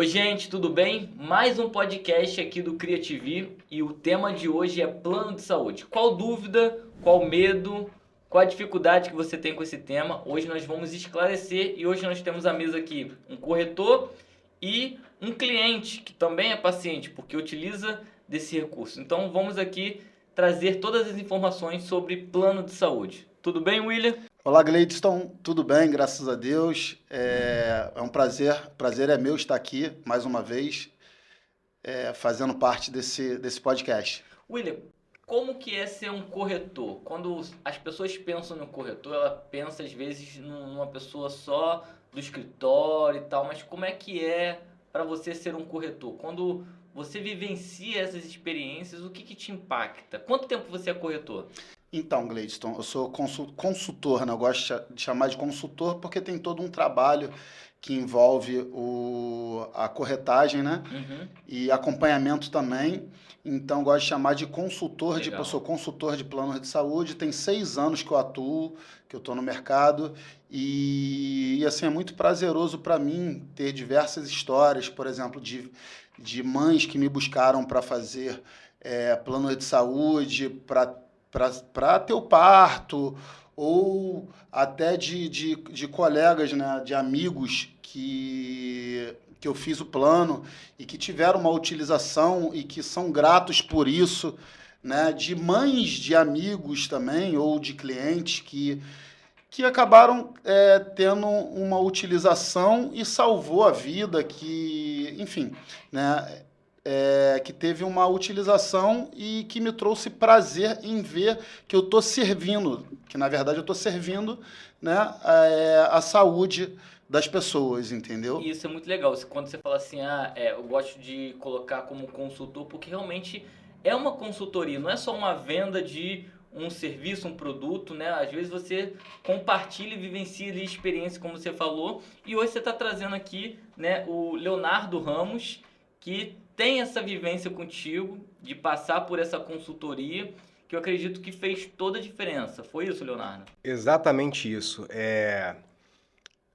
Oi, gente, tudo bem? Mais um podcast aqui do Criativi e o tema de hoje é plano de saúde. Qual dúvida, qual medo, qual a dificuldade que você tem com esse tema? Hoje nós vamos esclarecer e hoje nós temos à mesa aqui um corretor e um cliente que também é paciente porque utiliza desse recurso. Então vamos aqui trazer todas as informações sobre plano de saúde. Tudo bem, William? Olá, Gleidson, tudo bem? Graças a Deus. É um prazer é meu estar aqui mais uma vez, fazendo parte desse podcast. William, como que é ser um corretor? Quando as pessoas pensam no corretor, ela pensa às vezes numa pessoa só do escritório e tal, mas como é que é para você ser um corretor? Quando você vivencia essas experiências, o que te impacta? Quanto tempo você é corretor? Então, Gleidson, eu sou consultor, né? Eu gosto de chamar de consultor porque tem todo um trabalho que envolve a corretagem, né? Uhum, E acompanhamento também. Então, eu gosto de chamar de eu sou legal. consultor de plano de saúde, tem 6 anos que eu atuo, que eu estou no mercado, e assim, é muito prazeroso para mim ter diversas histórias, por exemplo, de mães que me buscaram para fazer plano de saúde, para ter o parto, ou até de colegas, né, de amigos que eu fiz o plano e que tiveram uma utilização e que são gratos por isso, né, de mães de amigos também ou de clientes que acabaram tendo uma utilização e salvou a vida, enfim, né, que teve uma utilização e que me trouxe prazer em ver que eu estou servindo, que na verdade eu estou servindo, né, a saúde das pessoas, entendeu? E isso é muito legal. Quando você fala assim, eu gosto de colocar como consultor, porque realmente é uma consultoria, não é só uma venda de um serviço, um produto, né? Às vezes você compartilha e vivencia ali experiência, como você falou. E hoje você está trazendo aqui, né, o Leonardo Ramos, que tem essa vivência contigo, de passar por essa consultoria, que eu acredito que fez toda a diferença. Foi isso, Leonardo? Exatamente isso.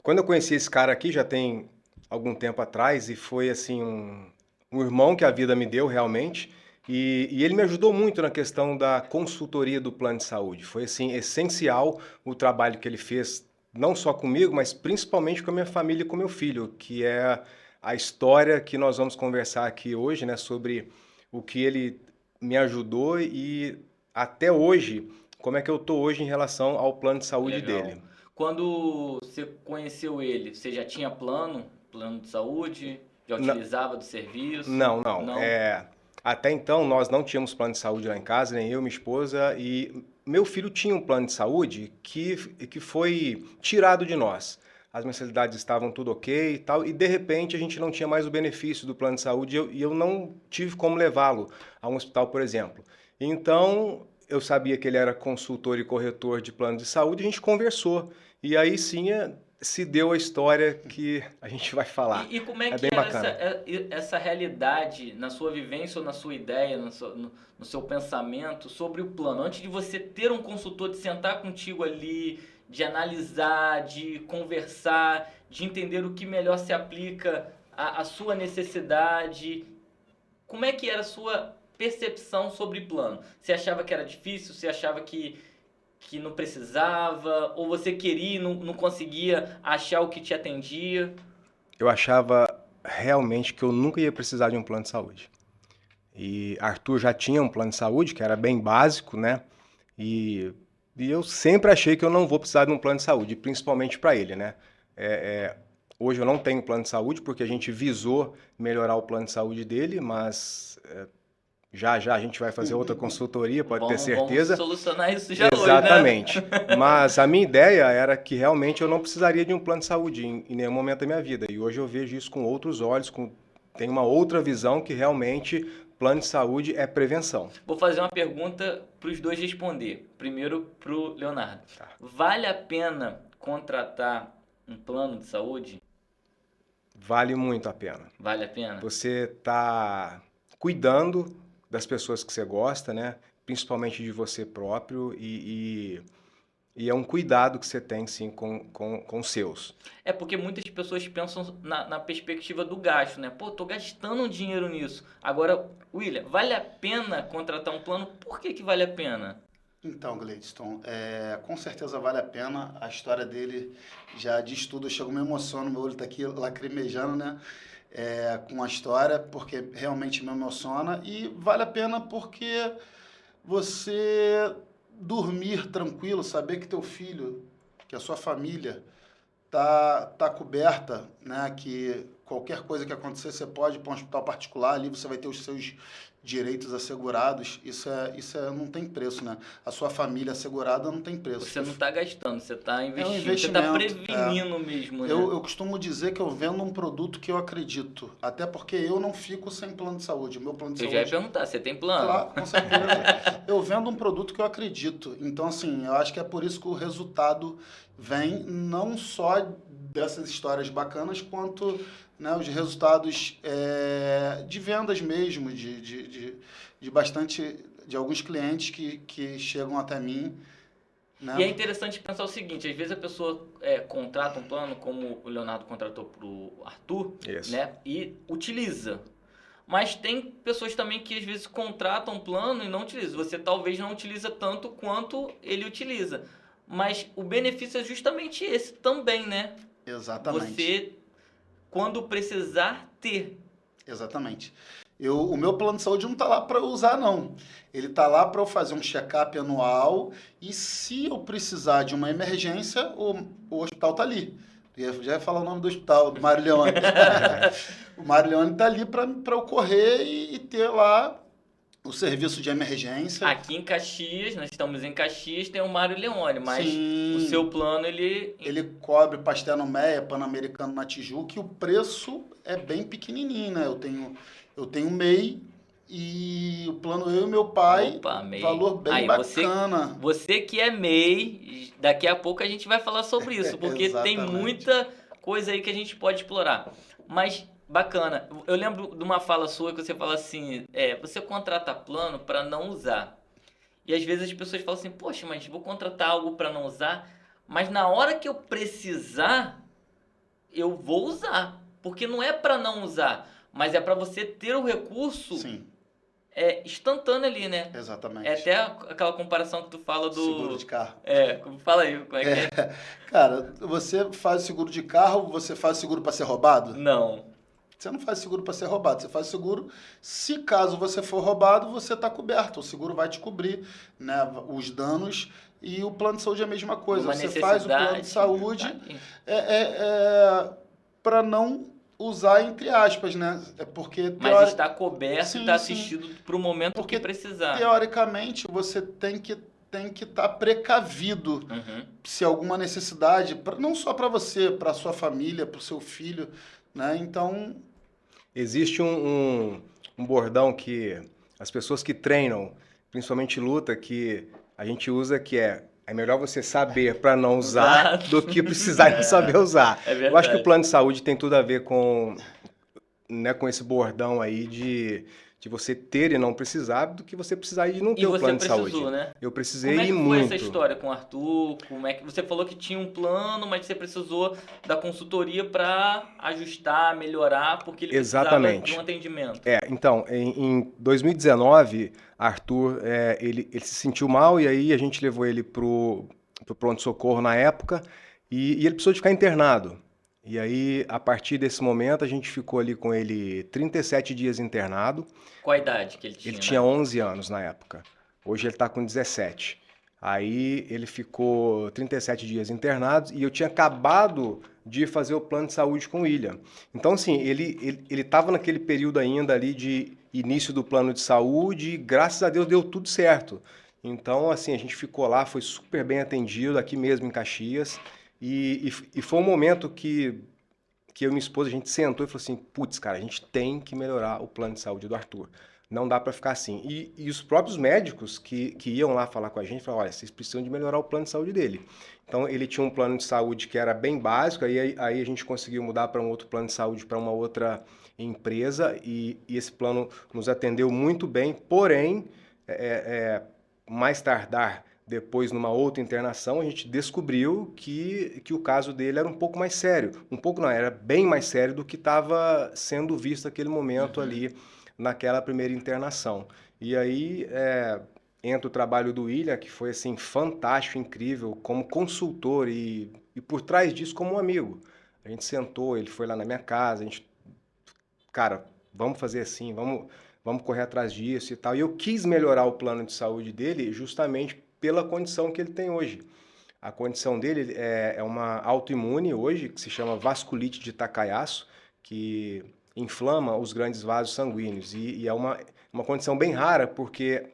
Quando eu conheci esse cara aqui, já tem algum tempo atrás, e foi assim um irmão que a vida me deu realmente, e ele me ajudou muito na questão da consultoria do plano de saúde. Foi assim essencial o trabalho que ele fez, não só comigo, mas principalmente com a minha família e com meu filho, que é a história que nós vamos conversar aqui hoje, né, sobre o que ele me ajudou e até hoje, como é que eu tô hoje em relação ao plano de saúde Legal. dele. Quando você conheceu ele, você já tinha plano de saúde? Já Na- utilizava do serviço? Não, não. Não? Até então nós não tínhamos plano de saúde lá em casa, nem eu, minha esposa, e meu filho tinha um plano de saúde que foi tirado de nós. As mensalidades estavam tudo ok e tal, e de repente a gente não tinha mais o benefício do plano de saúde e eu não tive como levá-lo a um hospital, por exemplo. Então eu sabia que ele era consultor e corretor de plano de saúde, a gente conversou. E aí sim se deu a história que a gente vai falar. E como é É que bem era bacana. essa realidade na sua vivência ou na sua ideia, no seu pensamento sobre o plano? Antes de você ter um consultor, de sentar contigo ali, de analisar, de conversar, de entender o que melhor se aplica à sua necessidade. Como é que era a sua percepção sobre plano? Você achava que era difícil? Você achava que não precisava? Ou você queria e não conseguia achar o que te atendia? Eu achava realmente que eu nunca ia precisar de um plano de saúde. E Arthur já tinha um plano de saúde, que era bem básico, né? E, e eu sempre achei que eu não vou precisar de um plano de saúde, principalmente para ele, né? Hoje eu não tenho plano de saúde porque a gente visou melhorar o plano de saúde dele, mas já já a gente vai fazer outra consultoria, pode ter Vamos certeza. solucionar isso já hoje, né? Exatamente. Mas a minha ideia era que realmente eu não precisaria de um plano de saúde em nenhum momento da minha vida. E hoje eu vejo isso com outros olhos, tenho uma outra visão que realmente plano de saúde é prevenção. Vou fazer uma pergunta para os dois responder. Primeiro para o Leonardo. Vale a pena contratar um plano de saúde? Vale muito a pena. Vale a pena? Você está cuidando das pessoas que você gosta, né? Principalmente de você próprio e é um cuidado que você tem, sim, com os seus. É porque muitas pessoas pensam na perspectiva do gasto, né? Pô, tô gastando um dinheiro nisso. Agora, William, vale a pena contratar um plano? Por que que vale a pena? Então, Gleidson, com certeza vale a pena. A história dele já diz tudo. Eu chego, me emociono, meu olho tá aqui lacrimejando, né? Com a história, porque realmente me emociona. E vale a pena porque você dormir tranquilo, saber que teu filho, que a sua família tá coberta, né? Que qualquer coisa que acontecer, você pode ir para um hospital particular, ali você vai ter os seus direitos assegurados. Não tem preço, né? A sua família assegurada não tem preço. Você não está gastando, você está É um investindo, você está investimento. prevenindo mesmo, né? Eu costumo dizer que eu vendo um produto que eu acredito, até porque eu não fico sem plano de saúde. O meu plano de Eu já ia saúde, perguntar, você tem plano? claro, com certeza. Eu vendo um produto que eu acredito. Então, assim, eu acho que é por isso que o resultado vem não só dessas histórias bacanas, quanto, né, os resultados de vendas mesmo, de bastante, de alguns clientes que chegam até mim, E é né? interessante pensar o seguinte, às vezes a pessoa contrata um plano, como o Leonardo contratou para o Arthur, Isso. né? E utiliza. Mas tem pessoas também que às vezes contratam um plano e não utilizam. Você talvez não utiliza tanto quanto ele utiliza. Mas o benefício é justamente esse também, né? Exatamente. Você, quando precisar, ter. Exatamente. O meu plano de saúde não está lá para usar, não. Ele está lá para eu fazer um check-up anual e se eu precisar de uma emergência, o hospital está ali. Já ia falar o nome do hospital, do Mário Leone. O Mário Leone está ali para eu correr e ter lá o serviço de emergência. Aqui em Caxias, nós estamos em Caxias, tem o Mário Leone, mas Sim, o seu plano, ele... ele cobre Pastel Meia, Pan-Americano na Tijuca, e o preço é bem pequenininho, né? Eu tenho MEI e o plano eu e meu pai, Opa, MEI. valor bem Aí, bacana. você que é MEI, daqui a pouco a gente vai falar sobre isso, porque tem Exatamente. muita coisa aí que a gente pode explorar. Mas, bacana. Eu lembro de uma fala sua que você fala assim, você contrata plano para não usar. E às vezes as pessoas falam assim, poxa, mas vou contratar algo para não usar, mas na hora que eu precisar, eu vou usar. Porque não é para não usar, mas é para você ter o recurso Sim, instantâneo ali, né? exatamente. É até aquela comparação que tu fala do... Seguro de carro. Fala aí, como é que é? Cara, você faz seguro de carro, você faz seguro para ser roubado? Não. Você não faz seguro para ser roubado, você faz seguro se caso você for roubado, você está coberto. O seguro vai te cobrir, né, os danos e o plano de saúde é a mesma coisa. Uma Você faz o plano de necessidade, saúde tá aqui. para não usar entre aspas, né? É porque Mas está coberto Sim, e está sim. assistido para o momento Porque que precisar. teoricamente você tem que estar precavido Uhum. se alguma necessidade, não só para você, para sua família, para o seu filho, né? Então, Existe um bordão que as pessoas que treinam, principalmente luta, que a gente usa, que é melhor você saber para não usar Usar. do que precisar de saber usar. É Eu acho que o verdade. plano de saúde tem tudo a ver né, com esse bordão aí de você ter e não precisar, do que você precisar e não E ter o você plano de precisou, saúde. né? Eu precisei Como é que e foi muito. essa história com o Arthur? Como é que você falou que tinha um plano, mas você precisou da consultoria para ajustar, melhorar, porque ele precisava Exatamente. de um atendimento. Então, em 2019, Arthur, ele se sentiu mal e aí a gente levou ele pro pronto-socorro na época e ele precisou de ficar internado. E aí, a partir desse momento, a gente ficou ali com ele 37 dias internado. Qual a idade que ele tinha? Ele tinha 11 anos na época. Hoje ele está com 17. Aí ele ficou 37 dias internado e eu tinha acabado de fazer o plano de saúde com o William. Então, assim, ele estava naquele período ainda ali de início do plano de saúde e, graças a Deus, deu tudo certo. Então, assim, a gente ficou lá, foi super bem atendido, aqui mesmo em Caxias. E foi um momento que eu e minha esposa, a gente sentou e falou assim, putz, cara, a gente tem que melhorar o plano de saúde do Arthur. Não dá para ficar assim. E os próprios médicos que iam lá falar com a gente, falaram, olha, vocês precisam de melhorar o plano de saúde dele. Então, ele tinha um plano de saúde que era bem básico, aí a gente conseguiu mudar para um outro plano de saúde, para uma outra empresa, e esse plano nos atendeu muito bem, porém, mais tardar Depois, numa outra internação, a gente descobriu que o caso dele era um pouco mais sério. Um pouco não, era bem mais sério do que estava sendo visto naquele momento ali, naquela primeira internação. E aí entra o trabalho do William, que foi assim fantástico, incrível, como consultor e por trás disso como um amigo. A gente sentou, ele foi lá na minha casa, a gente, cara, vamos fazer assim, vamos correr atrás disso e tal. E eu quis melhorar o plano de saúde dele justamente pela condição que ele tem hoje. A condição dele é uma autoimune hoje, que se chama vasculite de Takayasu, que inflama os grandes vasos sanguíneos. E é uma condição bem rara, porque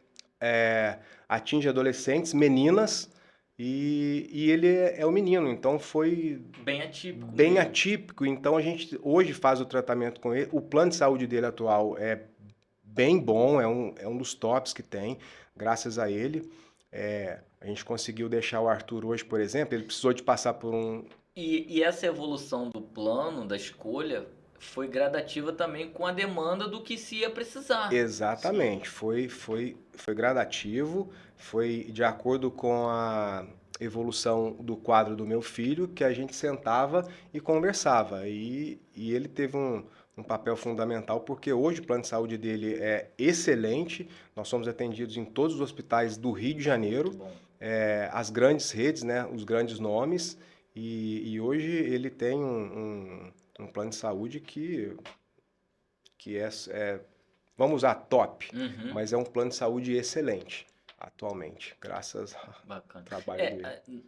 atinge adolescentes, meninas, e ele é um menino, então foi Bem atípico. bem atípico. Então a gente hoje faz o tratamento com ele. O plano de saúde dele atual é bem bom, é um dos tops que tem, graças a ele. A gente conseguiu deixar o Arthur hoje, por exemplo, ele precisou de passar por um... E essa evolução do plano, da escolha, foi gradativa também com a demanda do que se ia precisar. Exatamente, foi gradativo, foi de acordo com a evolução do quadro do meu filho, que a gente sentava e conversava. E ele teve um papel fundamental, porque hoje o plano de saúde dele é excelente, nós somos atendidos em todos os hospitais do Rio de Janeiro, Muito bom. as grandes redes, né, os grandes nomes, e hoje ele tem um plano de saúde que vamos usar top, mas é um plano de saúde excelente atualmente, graças ao trabalho dele.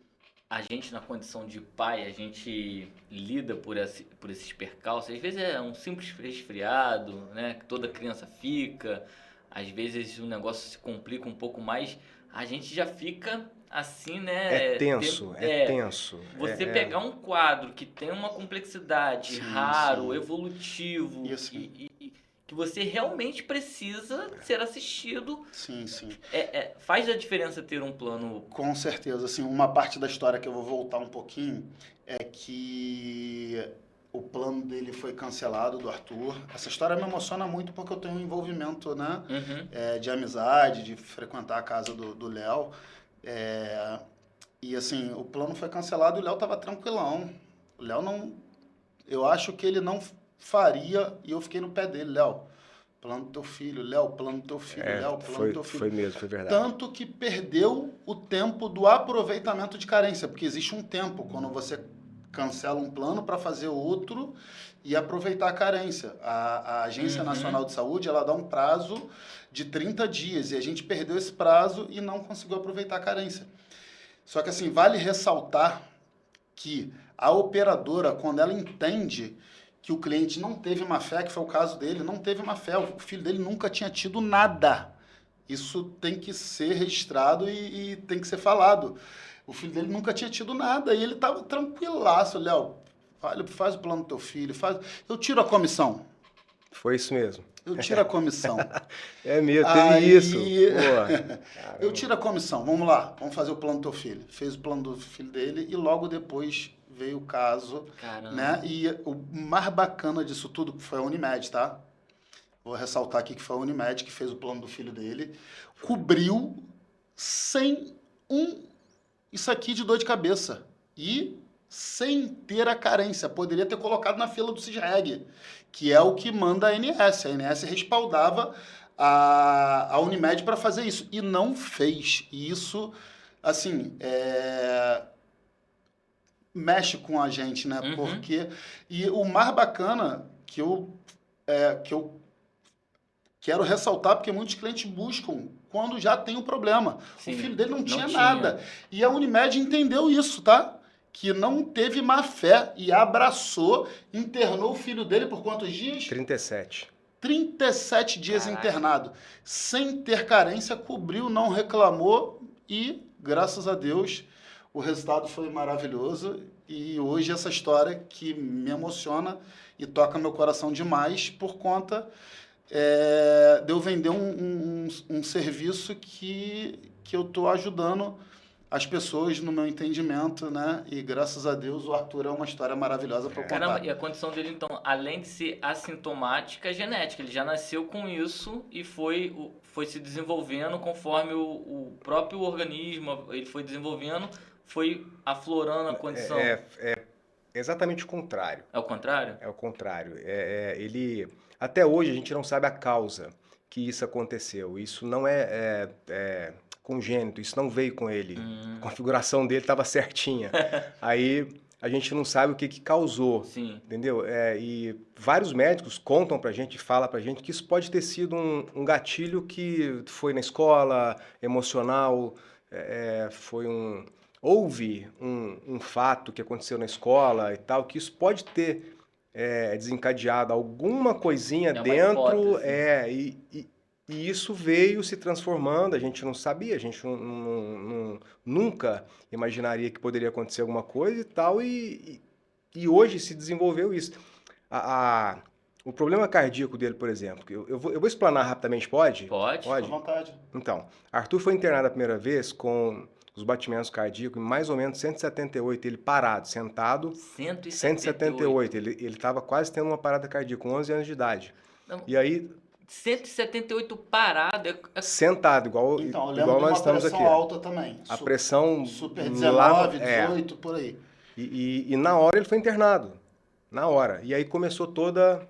A gente, na condição de pai, a gente lida por esses percalços. Às vezes é um simples resfriado, né, que toda criança fica. Às vezes o negócio se complica um pouco mais. A gente já fica assim, né? É tenso, tenso. Você pegar um quadro que tem uma complexidade, raro, evolutivo, que você realmente precisa ser assistido. Sim. Faz a diferença ter um plano. Com certeza. Assim, uma parte da história que eu vou voltar um pouquinho é que o plano dele foi cancelado, do Arthur. Essa história me emociona muito porque eu tenho um envolvimento, né? De amizade, de frequentar a casa do Léo. E assim, o plano foi cancelado e o Léo tava tranquilão. O Léo não... Eu acho que ele não faria, e eu fiquei no pé dele, Léo, plano do teu filho, Léo, plano do teu filho, Léo, plano do teu filho. Foi mesmo, foi verdade. Tanto que perdeu o tempo do aproveitamento de carência, porque existe um tempo quando você cancela um plano para fazer outro e aproveitar a carência. A Agência Nacional de Saúde, ela dá um prazo de 30 dias, e a gente perdeu esse prazo e não conseguiu aproveitar a carência. Só que assim, vale ressaltar que a operadora, quando ela entende que o cliente não teve má fé, que foi o caso dele, não teve má fé, o filho dele nunca tinha tido nada. Isso tem que ser registrado e tem que ser falado. O filho dele nunca tinha tido nada e ele estava tranquilaço. Léo, faz o plano do teu filho, eu tiro a comissão. Foi isso mesmo. Eu tiro a comissão. É mesmo, teve isso. Eu tiro a comissão, vamos lá, vamos fazer o plano do teu filho. Fez o plano do filho dele e logo depois veio o caso, né? E o mais bacana disso tudo foi a Unimed, tá? Vou ressaltar aqui que foi a Unimed que fez o plano do filho dele. Cobriu sem isso aqui de dor de cabeça. E sem ter a carência. Poderia ter colocado na fila do CISREG, que é o que manda a ANS. A ANS respaldava a Unimed para fazer isso. E não fez. E isso, assim, mexe com a gente, né? Porque... E o mais bacana que eu quero ressaltar, porque muitos clientes buscam quando já tem um problema. Sim, o filho dele não tinha nada. E a Unimed entendeu isso, tá? Que não teve má fé e abraçou, internou o filho dele por quantos dias? 37. 37 dias internado. Sem ter carência, cobriu, não reclamou e, graças a Deus, o resultado foi maravilhoso. E hoje essa história que me emociona e toca meu coração demais por conta de eu vender um serviço que eu estou ajudando as pessoas no meu entendimento, né? E graças a Deus o Arthur é uma história maravilhosa para eu contar. Caramba, e a condição dele, então, além de ser assintomática, é genética. Ele já nasceu com isso e foi se desenvolvendo conforme o próprio organismo, ele foi desenvolvendo, foi aflorando a condição. É exatamente o contrário. É o contrário? É o contrário. Até hoje a gente não sabe a causa que isso aconteceu. Isso não é congênito, isso não veio com ele. A configuração dele estava certinha. Aí a gente não sabe o que causou, Sim. entendeu? E vários médicos contam pra gente, falam pra gente que isso pode ter sido um gatilho que foi na escola, emocional, houve um fato que aconteceu na escola e tal, que isso pode ter desencadeado alguma coisinha uma dentro, hipótese. E isso veio se transformando, a gente não sabia, a gente nunca imaginaria que poderia acontecer alguma coisa e tal, e hoje se desenvolveu isso. O problema cardíaco dele, por exemplo, eu vou explanar rapidamente, pode? Pode. À vontade. Então, Arthur foi internado a primeira vez com os batimentos cardíacos em mais ou menos 178, ele parado, sentado, 178. Ele estava quase tendo uma parada cardíaca, com 11 anos de idade. Não. E aí... 178 parado. Sentado, igual nós estamos aqui. A pressão alta também. A pressão... Super 19, 18, por aí. E na hora ele foi internado. Na hora. E aí começou toda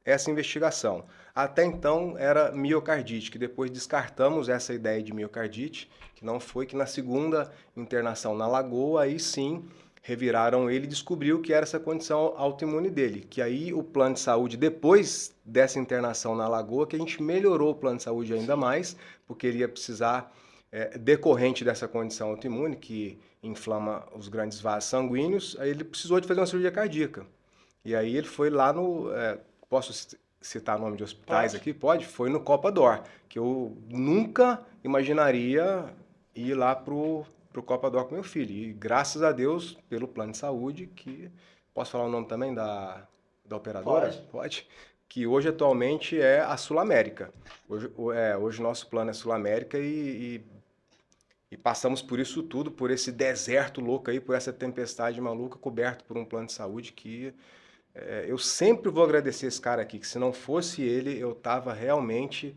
essa investigação. Até então era miocardite, que depois descartamos essa ideia de miocardite, que não foi, que na segunda internação na Lagoa, aí sim reviraram ele e descobriu que era essa condição autoimune dele. Que aí o plano de saúde, depois dessa internação na Lagoa, que a gente melhorou o plano de saúde ainda mais, porque ele ia precisar, decorrente dessa condição autoimune, que inflama os grandes vasos sanguíneos, aí ele precisou de fazer uma cirurgia cardíaca. E aí ele foi lá no... posso citar nome de hospitais aqui? Pode? Foi no Copa d'Or, que eu nunca imaginaria ir lá pro Copa d'Or com meu filho. E graças a Deus, pelo plano de saúde, que... Posso falar o nome também da operadora? Pode. Que hoje, atualmente, é a Sul América. Hoje o nosso plano é Sul América e passamos por isso tudo, por esse deserto louco aí, por essa tempestade maluca, coberto por um plano de saúde que... eu sempre vou agradecer esse cara aqui, que se não fosse ele, eu tava realmente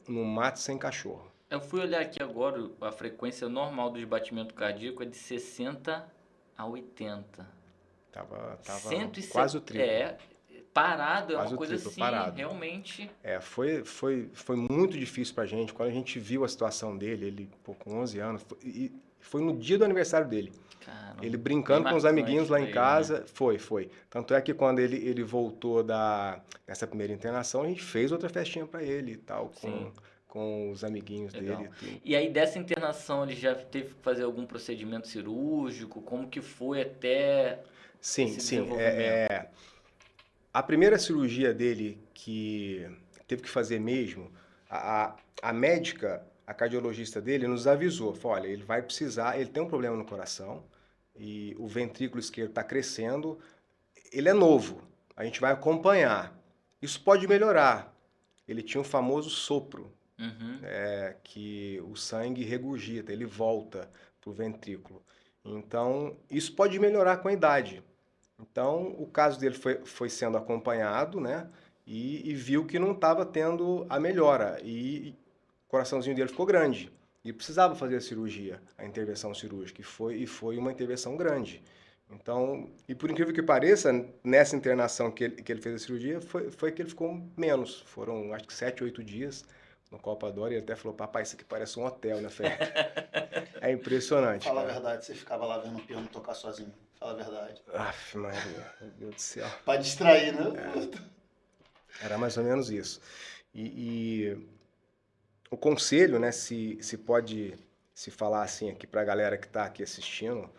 no mato sem cachorro. Eu fui olhar aqui agora, a frequência normal dos batimentos cardíacos é de 60 a 80. Tava 170, quase o triplo. Parado, Quase é uma coisa triplo, assim, parado. realmente... Foi muito difícil pra gente, quando a gente viu a situação dele, ele com 11 anos, foi no dia do aniversário dele. Caramba, Ele brincando com os amiguinhos lá em casa, né? Foi. Tanto é que quando ele voltou dessa primeira internação, a gente fez outra festinha pra ele e tal, com os amiguinhos dele. E aí dessa internação ele já teve que fazer algum procedimento cirúrgico? Como que foi até sim. A primeira cirurgia dele que teve que fazer mesmo, a médica, a cardiologista dele nos avisou, falou, olha, ele vai precisar, ele tem um problema no coração e o ventrículo esquerdo está crescendo, ele é novo, a gente vai acompanhar, isso pode melhorar. Ele tinha o famoso sopro, que o sangue regurgita, ele volta para o ventrículo. Então, isso pode melhorar com a idade. Então, o caso dele foi sendo acompanhado, né? E viu que não estava tendo a melhora. E o coraçãozinho dele ficou grande. E precisava fazer a cirurgia, a intervenção cirúrgica. E foi uma intervenção grande. Então, e por incrível que pareça, nessa internação que ele fez a cirurgia, foi que ele ficou menos. Foram, acho que 7, 8 dias no Copa d'Or. E ele até falou, papai, isso aqui parece um hotel, né, Fé? É impressionante. Fala a verdade, você ficava lá vendo o piano tocar sozinho. Fala a verdade. Aff, Maria, meu Deus do céu. Pra distrair, né? Era mais ou menos isso. E o conselho, né, se pode se falar assim aqui pra galera que tá aqui assistindo,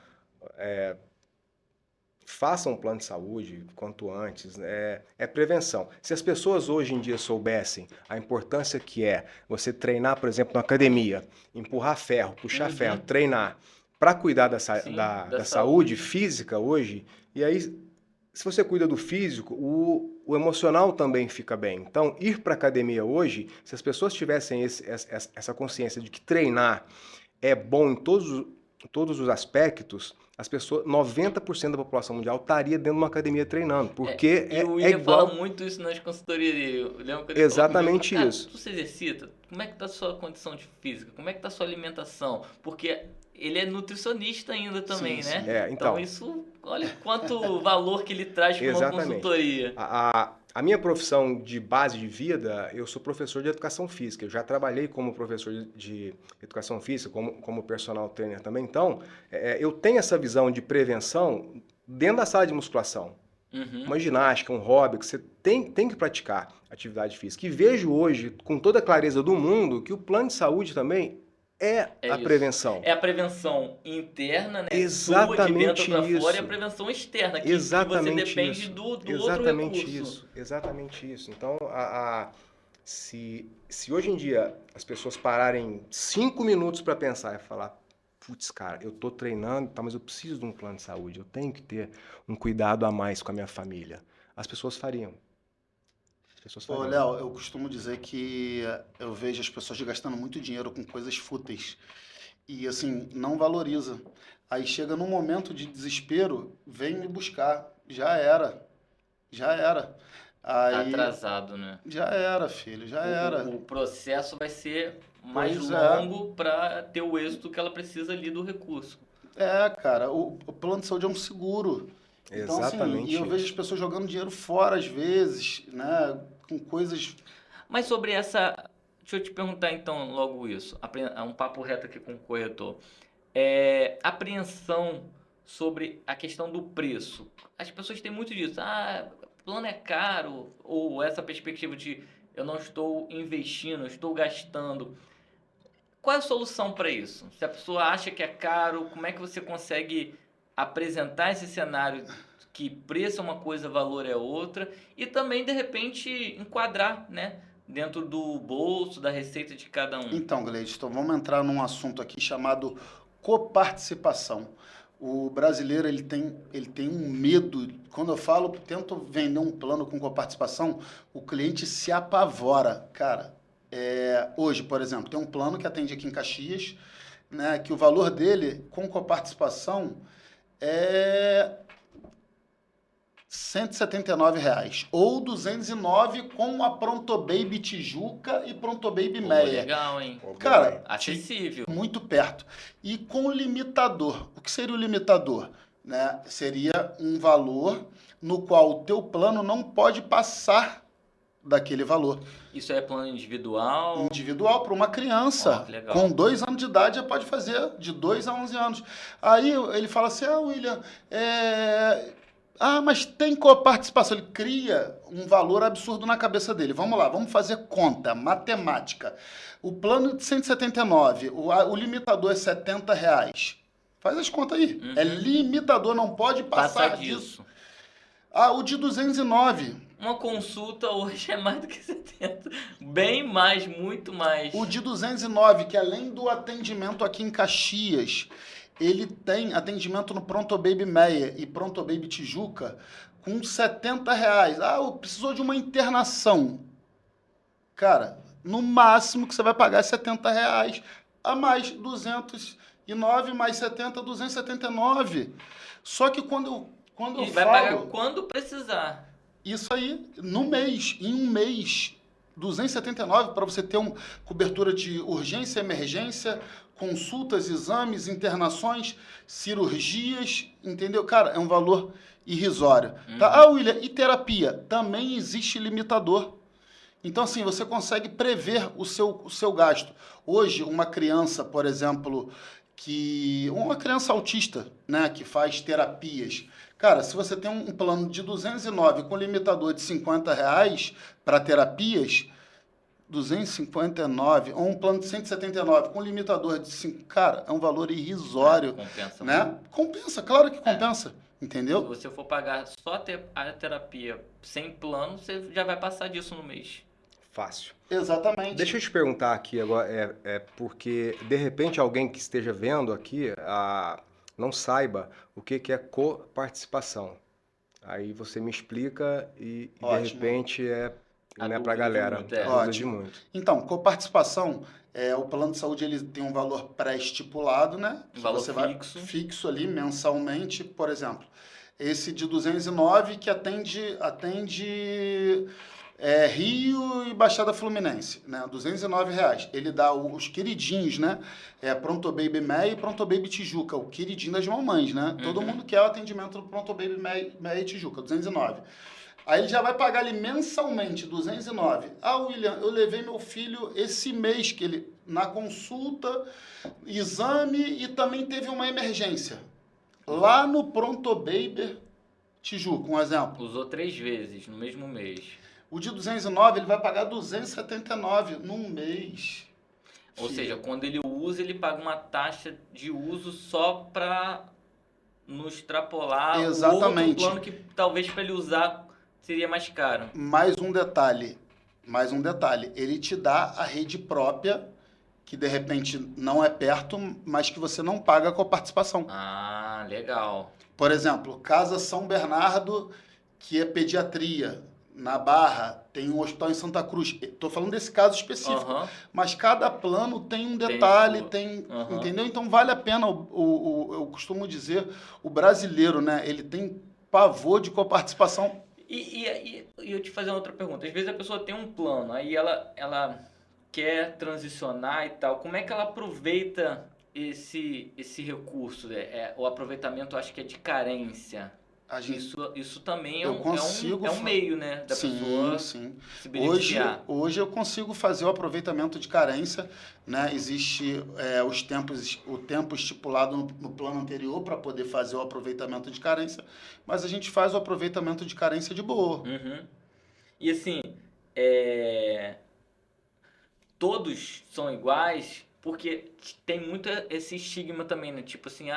façam um plano de saúde quanto antes, é prevenção. Se as pessoas hoje em dia soubessem a importância que é você treinar, por exemplo, na academia, empurrar ferro, puxar ferro, treinar, para cuidar da saúde física hoje, e aí, se você cuida do físico, o emocional também fica bem. Então, ir para a academia hoje, se as pessoas tivessem essa consciência de que treinar é bom em todos os aspectos, as pessoas, 90% da população mundial estaria dentro de uma academia treinando, porque E o é William igual. fala muito isso nas consultorias. Eu lembro que ele Exatamente falou comigo, cara, isso. tu se exercita? Como é que tá a sua condição de física? Como é que tá a sua alimentação? Porque ele é nutricionista ainda também, Sim, né? sim. Então Então, isso, olha quanto valor que ele traz para uma exatamente. consultoria. A minha profissão de base de vida, eu sou professor de educação física. Eu já trabalhei como professor de educação física, como personal trainer também. Então, eu tenho essa visão de prevenção dentro da sala de musculação. Uhum. Uma ginástica, um hobby, que você tem que praticar atividade física. E vejo hoje, com toda a clareza do mundo, que o plano de saúde também é a Isso. prevenção. É a prevenção interna, né? Exatamente Sua de dentro para fora, e a isso. prevenção externa, que você Exatamente depende isso. do outro Exatamente recurso. isso. Exatamente isso. Então, se hoje em dia as pessoas pararem 5 minutos para pensar e falar, putz, cara, eu tô treinando, tá, mas eu preciso de um plano de saúde, eu tenho que ter um cuidado a mais com a minha família. As pessoas fariam. As pessoas Ô, fariam. Léo, eu costumo dizer que eu vejo as pessoas gastando muito dinheiro com coisas fúteis e, assim, não valoriza. Aí chega num momento de desespero, vem me buscar. Já era, já era. Tá Aí, atrasado, né? já era, filho, já era. O processo vai ser mais Pois é. longo para ter o êxito que ela precisa ali do recurso. É, cara, o plano de saúde é um seguro. Então, assim, e eu Exatamente vejo as isso. pessoas jogando dinheiro fora às vezes, né? Com coisas. Mas sobre essa. Deixa eu te perguntar então logo isso. Um papo reto aqui com o corretor. Apreensão sobre a questão do preço. As pessoas têm muito disso. Ah, plano é caro. Ou essa perspectiva de eu não estou investindo, eu estou gastando. Qual é a solução para isso? Se a pessoa acha que é caro, como é que você consegue apresentar esse cenário que preço é uma coisa, valor é outra, e também de repente enquadrar, né, dentro do bolso, da receita de cada um? Então, Gleison, vamos entrar num assunto aqui chamado coparticipação. O brasileiro ele tem um medo. Quando eu falo, tento vender um plano com coparticipação, o cliente se apavora. Cara, hoje, por exemplo, tem um plano que atende aqui em Caxias, né, que o valor dele com coparticipação é R$ 179 ou 209 com a Pronto Baby Tijuca e Pronto Baby Pô, Meia. legal, hein? Pô, Cara, Acessível. muito perto. E com o limitador. O que seria o limitador? Né? Seria um valor no qual o teu plano não pode passar daquele valor. Isso é plano individual? Individual para uma Ó, criança. que legal. Com 2 anos de idade já pode fazer, de 2 a 11 anos. Aí ele fala assim, William, mas tem coparticipação. Ele cria um valor absurdo na cabeça dele. Vamos lá, vamos fazer conta, matemática. O plano de 179, o limitador é R$ 70. Faz as contas aí. Uhum. É limitador, não pode passar Passar disso. disso. O de 209. Uma consulta hoje é mais do que 70. Bem mais, muito mais. O de 209, que além do atendimento aqui em Caxias, ele tem atendimento no Pronto Baby Meia e Pronto Baby Tijuca com R$ 70. Precisou de uma internação. Cara, no máximo que você vai pagar é R$ 70 a mais 209 mais 70, 279. Só que quando eu E vai pagar falo quando precisar. isso aí no mês, em um mês, 279 para você ter uma cobertura de urgência, emergência, consultas, exames, internações, cirurgias, entendeu? Cara, é um valor irrisório. Tá? William, e terapia? Também existe limitador. Então, assim, você consegue prever o seu gasto. Hoje, uma criança, por exemplo, uma criança autista, né, que faz terapias. Cara, se você tem um plano de 209 com limitador de R$ 50 para terapias, 259, ou um plano de 179 com limitador de 5, cara, é um valor irrisório, Compensa né? muito. Compensa, claro que compensa, Se entendeu? você for pagar só a terapia sem plano, você já vai passar disso no mês. Fácil. Exatamente. Deixa eu te perguntar aqui agora, porque de repente alguém que esteja vendo aqui não saiba o que é coparticipação. Aí você me explica e de Ótimo. repente Né, pra galera. Muito, é. Ajuda Ótimo. muito. Então, coparticipação, o plano de saúde ele tem um valor pré-estipulado, né? Um valor você vai fixo. fixo ali mensalmente, por exemplo. Esse de 209 que atende Rio e Baixada Fluminense, né? R$ 209. Ele dá os queridinhos, né? Pronto Baby Meia e Pronto Baby Tijuca, o queridinho das mamães, né? Todo mundo quer o atendimento do Pronto Baby Meia e Tijuca, 209. Aí ele já vai pagar ali mensalmente, 209. Ah, William, eu levei meu filho esse mês que ele na consulta, exame e também teve uma emergência. Lá no Pronto Baby Tijuca, um exemplo. Usou 3 vezes no mesmo mês. O de 209 ele vai pagar 279 num mês. Ou Filho. seja, quando ele usa, ele paga uma taxa de uso só para não extrapolar o outro Exatamente. plano que talvez para ele usar seria mais caro. Mais um detalhe. Ele te dá a rede própria, que de repente não é perto, mas que você não paga com a participação. Ah, legal. Por exemplo, Casa São Bernardo, que é pediatria. Na Barra, tem um hospital em Santa Cruz. Estou falando desse caso específico. Aham. Mas cada plano tem um detalhe, Aham. entendeu? Então vale a pena, eu costumo dizer, o brasileiro, né? Ele tem pavor de coparticipação. E eu te fazer uma outra pergunta. Às vezes a pessoa tem um plano, aí ela quer transicionar e tal. Como é que ela aproveita esse recurso? O aproveitamento, acho que é de carência. A gente, Isso também eu consigo é um meio, né, da pessoa sim. se beneficiar. Hoje eu consigo fazer o aproveitamento de carência, né? Existe o tempo estipulado no plano anterior para poder fazer o aproveitamento de carência, mas a gente faz o aproveitamento de carência de boa. Uhum. E assim, todos são iguais, porque tem muito esse estigma também, né? Tipo assim,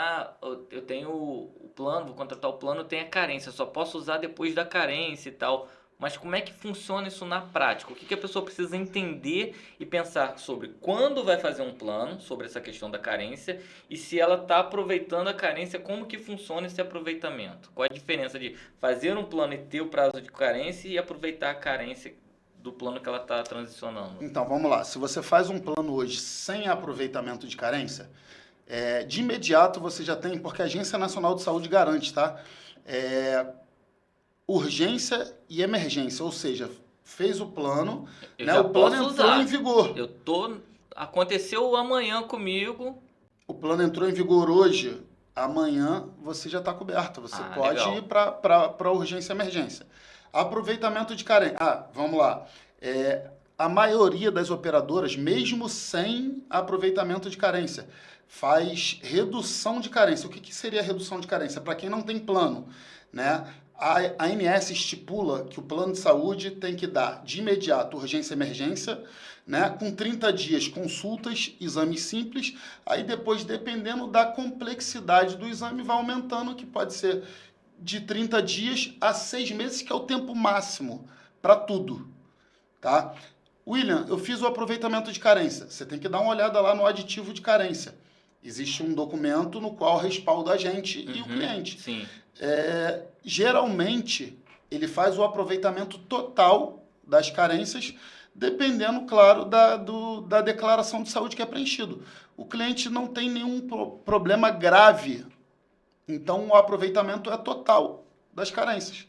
eu tenho o plano, vou contratar o plano, tem a carência, só posso usar depois da carência e tal. Mas como é que funciona isso na prática? O que a pessoa precisa entender e pensar sobre quando vai fazer um plano, sobre essa questão da carência, e se ela está aproveitando a carência, como que funciona esse aproveitamento? Qual é a diferença de fazer um plano e ter o prazo de carência e aproveitar a carência do plano que ela está transicionando? Então, vamos lá. Se você faz um plano hoje sem aproveitamento de carência, de imediato você já tem, porque a Agência Nacional de Saúde garante, tá? Urgência e emergência, ou seja, fez o plano, né? O plano entrou em vigor. Aconteceu amanhã comigo. O plano entrou em vigor hoje, amanhã você já está coberto. Você pode legal. ir para urgência e emergência. Aproveitamento de carência. Vamos lá. A maioria das operadoras, mesmo sem aproveitamento de carência, faz redução de carência. O que seria redução de carência? Para quem não tem plano, né? A ANS estipula que o plano de saúde tem que dar de imediato urgência e emergência, né? Com 30 dias consultas, exames simples. Aí depois, dependendo da complexidade do exame, vai aumentando, que pode ser de 30 dias a 6 meses, que é o tempo máximo para tudo, tá? William, eu fiz o aproveitamento de carência. Você tem que dar uma olhada lá no aditivo de carência. Existe um documento no qual respalda a gente e o cliente. Sim. Geralmente, ele faz o aproveitamento total das carências, dependendo, claro, da declaração de saúde que é preenchido. O cliente não tem nenhum problema grave, então o aproveitamento é total das carências.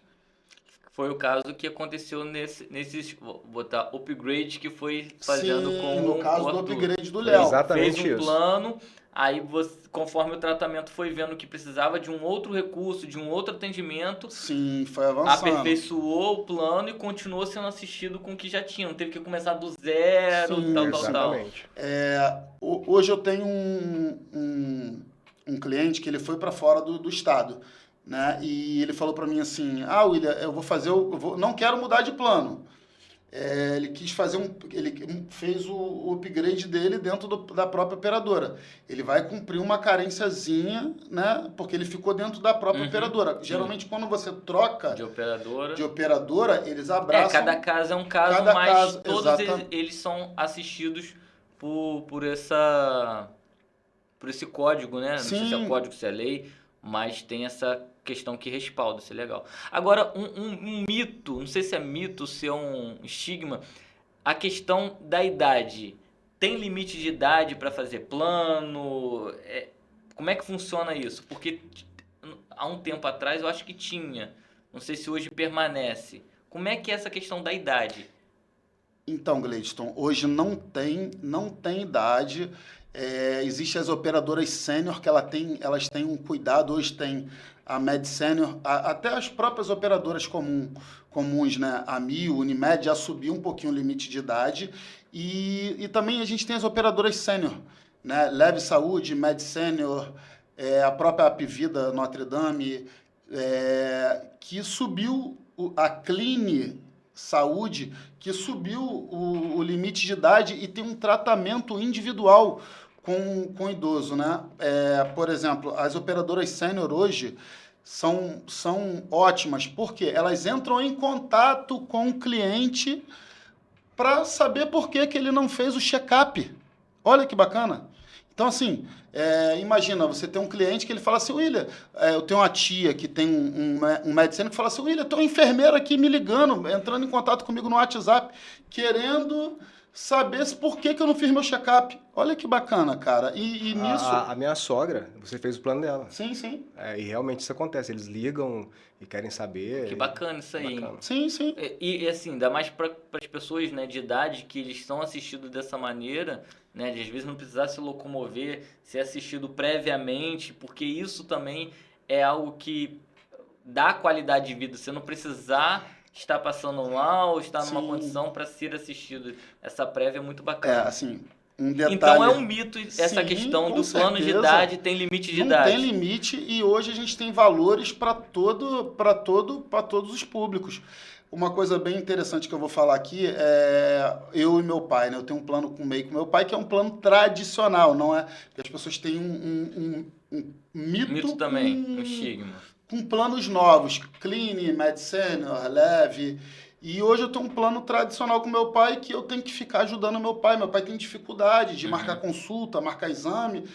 Foi o caso que aconteceu nesses, vou botar, upgrade que foi fazendo Sim, com no caso o do Arthur. upgrade do Léo. Exatamente Fez um isso. plano, aí você, conforme o tratamento foi vendo que precisava de um outro recurso, de um outro atendimento, Sim, foi avançando. aperfeiçoou o plano e continuou sendo assistido com o que já tinha. Não teve que começar do zero, Sim, tal. Exatamente. Hoje eu tenho um cliente que ele foi para fora do estado, né? E ele falou para mim assim: William, não quero mudar de plano. Ele quis fazer ele fez o upgrade dele dentro da própria operadora. Ele vai cumprir uma carênciazinha, né? Porque ele ficou dentro da própria operadora. Sim. Geralmente, quando você troca De operadora. de operadora, eles abraçam. Cada caso é um caso, Cada mas caso, todos exatamente. eles são assistidos por esse código, né? Não sei se é Sim. código, se é lei, mas tem essa questão que respalda, isso é legal. Agora, um mito, não sei se é mito, se é um estigma, a questão da idade. Tem limite de idade para fazer plano? Como é que funciona isso? Porque há um tempo atrás eu acho que tinha. Não sei se hoje permanece. Como é que é essa questão da idade? Então, Gleidson, hoje não tem idade. Existem as operadoras sênior que elas têm um cuidado. Hoje tem a Med Sênior, até as próprias operadoras comuns, né? A Mil, Unimed, já subiu um pouquinho o limite de idade. E também a gente tem as operadoras sênior, né? Leve Saúde, Med Sênior, a própria Apvida Notre Dame, que subiu a Cline Saúde, que subiu o limite de idade e tem um tratamento individual com o idoso, né? Por exemplo, as operadoras sênior hoje são ótimas, porque elas entram em contato com o cliente para saber por que ele não fez o check-up. Olha que bacana. Então, assim, imagina, você tem um cliente que ele fala assim, William, eu tenho uma tia que tem um médico que fala assim, William, tem uma enfermeira aqui me ligando, entrando em contato comigo no WhatsApp, querendo saber por que eu não fiz meu check-up. Olha que bacana, cara. E nisso... A minha sogra, você fez o plano dela. Sim, sim. E realmente isso acontece, eles ligam e querem saber. Que bacana isso aí. Bacana. Sim, sim. E assim, ainda mais para as pessoas, né, de idade que eles são assistidos dessa maneira, né, de às vezes não precisar se locomover, ser assistido previamente, porque isso também é algo que dá qualidade de vida. Você não precisar estar passando mal, estar numa Sim. condição para ser assistido. Essa prévia é muito bacana. Assim, um detalhe... Então é um mito essa Sim, questão com do plano de certeza. idade, tem limite de Não idade. tem limite e hoje a gente tem valores para todos os públicos. Uma coisa bem interessante que eu vou falar aqui é eu e meu pai, né? Eu tenho um plano com meu pai que é um plano tradicional, não é? Porque as pessoas têm um mito também, um estigma. Com planos novos, Clean, Med Senior, Leve. E hoje eu tenho um plano tradicional com meu pai que eu tenho que ficar ajudando meu pai. Meu pai tem dificuldade de marcar consulta, marcar exame.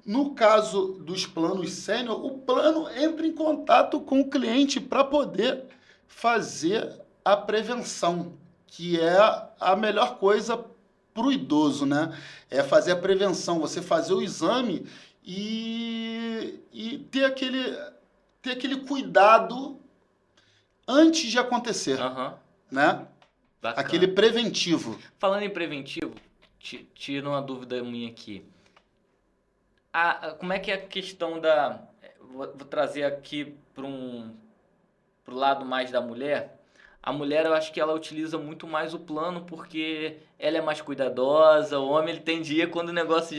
No caso dos planos sênior, o plano entra em contato com o cliente para poder fazer a prevenção, que é a melhor coisa para o idoso, né? É fazer a prevenção, você fazer o exame e ter aquele cuidado antes de acontecer, né? Bacana. Aquele preventivo. Falando em preventivo, tira uma dúvida minha aqui. Como é que é a questão da... Vou trazer aqui pro lado mais da mulher. A mulher, eu acho que ela utiliza muito mais o plano porque ela é mais cuidadosa. O homem, ele tem dia quando o negócio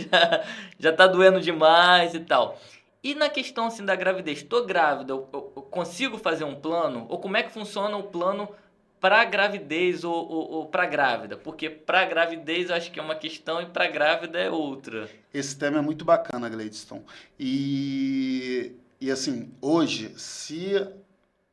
já tá doendo demais e tal. E na questão assim da gravidez, estou grávida, eu consigo fazer um plano? Ou como é que funciona o plano para gravidez ou para grávida? Porque para gravidez eu acho que é uma questão e para grávida é outra. Esse tema é muito bacana, Gleidson. E assim, hoje, se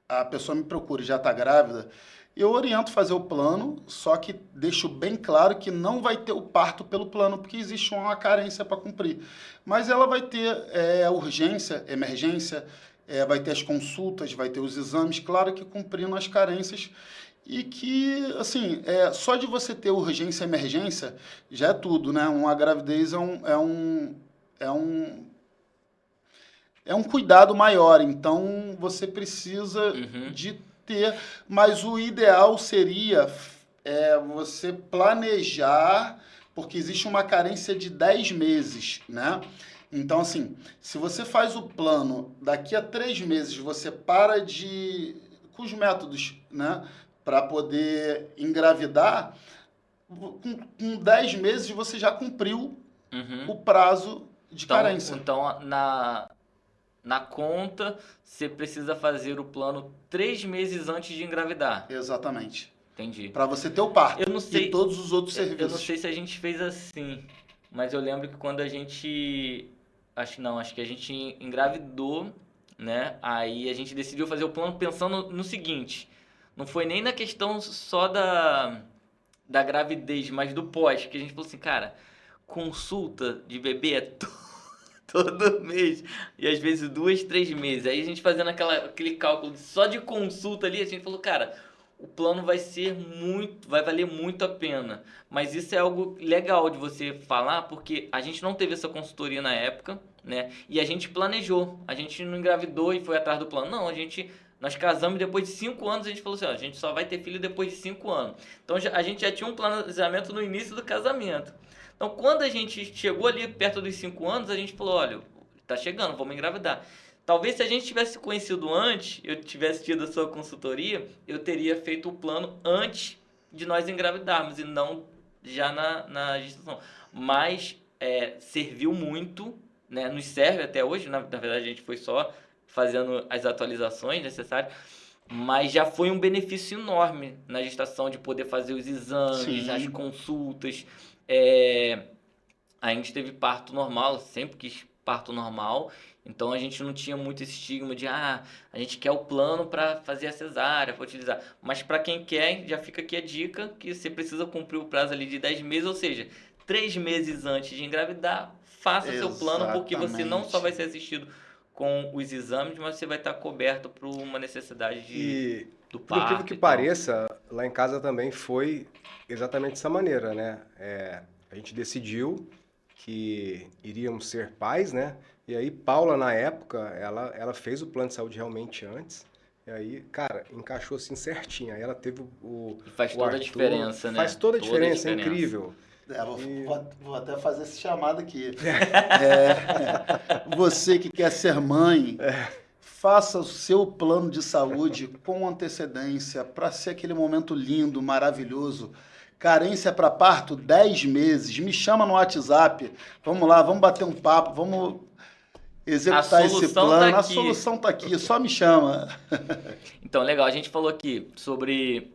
a pessoa me procura e já está grávida, eu oriento fazer o plano, só que deixo bem claro que não vai ter o parto pelo plano, porque existe uma carência para cumprir. Mas ela vai ter urgência, emergência, vai ter as consultas, vai ter os exames, claro que cumprindo as carências. E que, assim, só de você ter urgência e emergência já é tudo, né? Uma gravidez é um cuidado maior, então você precisa de ter, mas o ideal seria você planejar, porque existe uma carência de 10 meses, né? Então, assim, se você faz o plano, daqui a 3 meses você para com os métodos, né? Para poder engravidar, com 10 meses você já cumpriu o prazo de carência. Então, na conta, você precisa fazer o plano 3 meses antes de engravidar. Exatamente. Entendi. Para você ter o parto Eu não sei, e todos os outros serviços. Eu não sei se a gente fez assim, mas eu lembro que quando a gente... Acho que a gente engravidou, né? Aí a gente decidiu fazer o plano pensando no seguinte... Não foi nem na questão só da gravidez, mas do pós, que a gente falou assim, cara, consulta de bebê é Todo mês. E às vezes 2, 3 meses. Aí a gente fazendo aquele cálculo só de consulta ali, a gente falou, cara, o plano vai valer muito a pena. Mas isso é algo legal de você falar, porque a gente não teve essa consultoria na época, né? E a gente planejou. A gente não engravidou e foi atrás do plano. Não, nós casamos e depois de 5 anos a gente falou assim, ó, a gente só vai ter filho depois de 5 anos. Então a gente já tinha um planejamento no início do casamento. Então, quando a gente chegou ali perto dos 5 anos, a gente falou, olha, tá chegando, vamos engravidar. Talvez se a gente tivesse conhecido antes, eu tivesse tido a sua consultoria, eu teria feito o plano antes de nós engravidarmos e não já na gestação. Mas serviu muito, né? Nos serve até hoje, na verdade a gente foi só fazendo as atualizações necessárias, mas já foi um benefício enorme na gestação de poder fazer os exames, Sim. as consultas. A gente teve parto normal, sempre quis parto normal, então a gente não tinha muito esse estigma de a gente quer o plano para fazer a cesárea, para utilizar. Mas para quem quer, já fica aqui a dica que você precisa cumprir o prazo ali de 10 meses, ou seja, 3 meses antes de engravidar, faça seu plano, porque você não só vai ser assistido com os exames, mas você vai estar coberto por uma necessidade do Por incrível parto que e tal. pareça, lá em casa também foi exatamente dessa maneira, né? A gente decidiu que iríamos ser pais, né? E aí Paula, na época, ela fez o plano de saúde realmente antes. E aí, cara, encaixou assim certinho. Aí ela teve E faz o toda a Arthur. diferença, né? Faz toda a Toda a diferença, é diferença. incrível. Vou até fazer esse chamado aqui. Você que quer ser mãe, faça o seu plano de saúde com antecedência para ser aquele momento lindo, maravilhoso. Carência para parto, 10 meses. Me chama no WhatsApp. Vamos lá, vamos bater um papo, vamos executar esse plano. A solução tá aqui, só me chama. Então, legal. A gente falou aqui sobre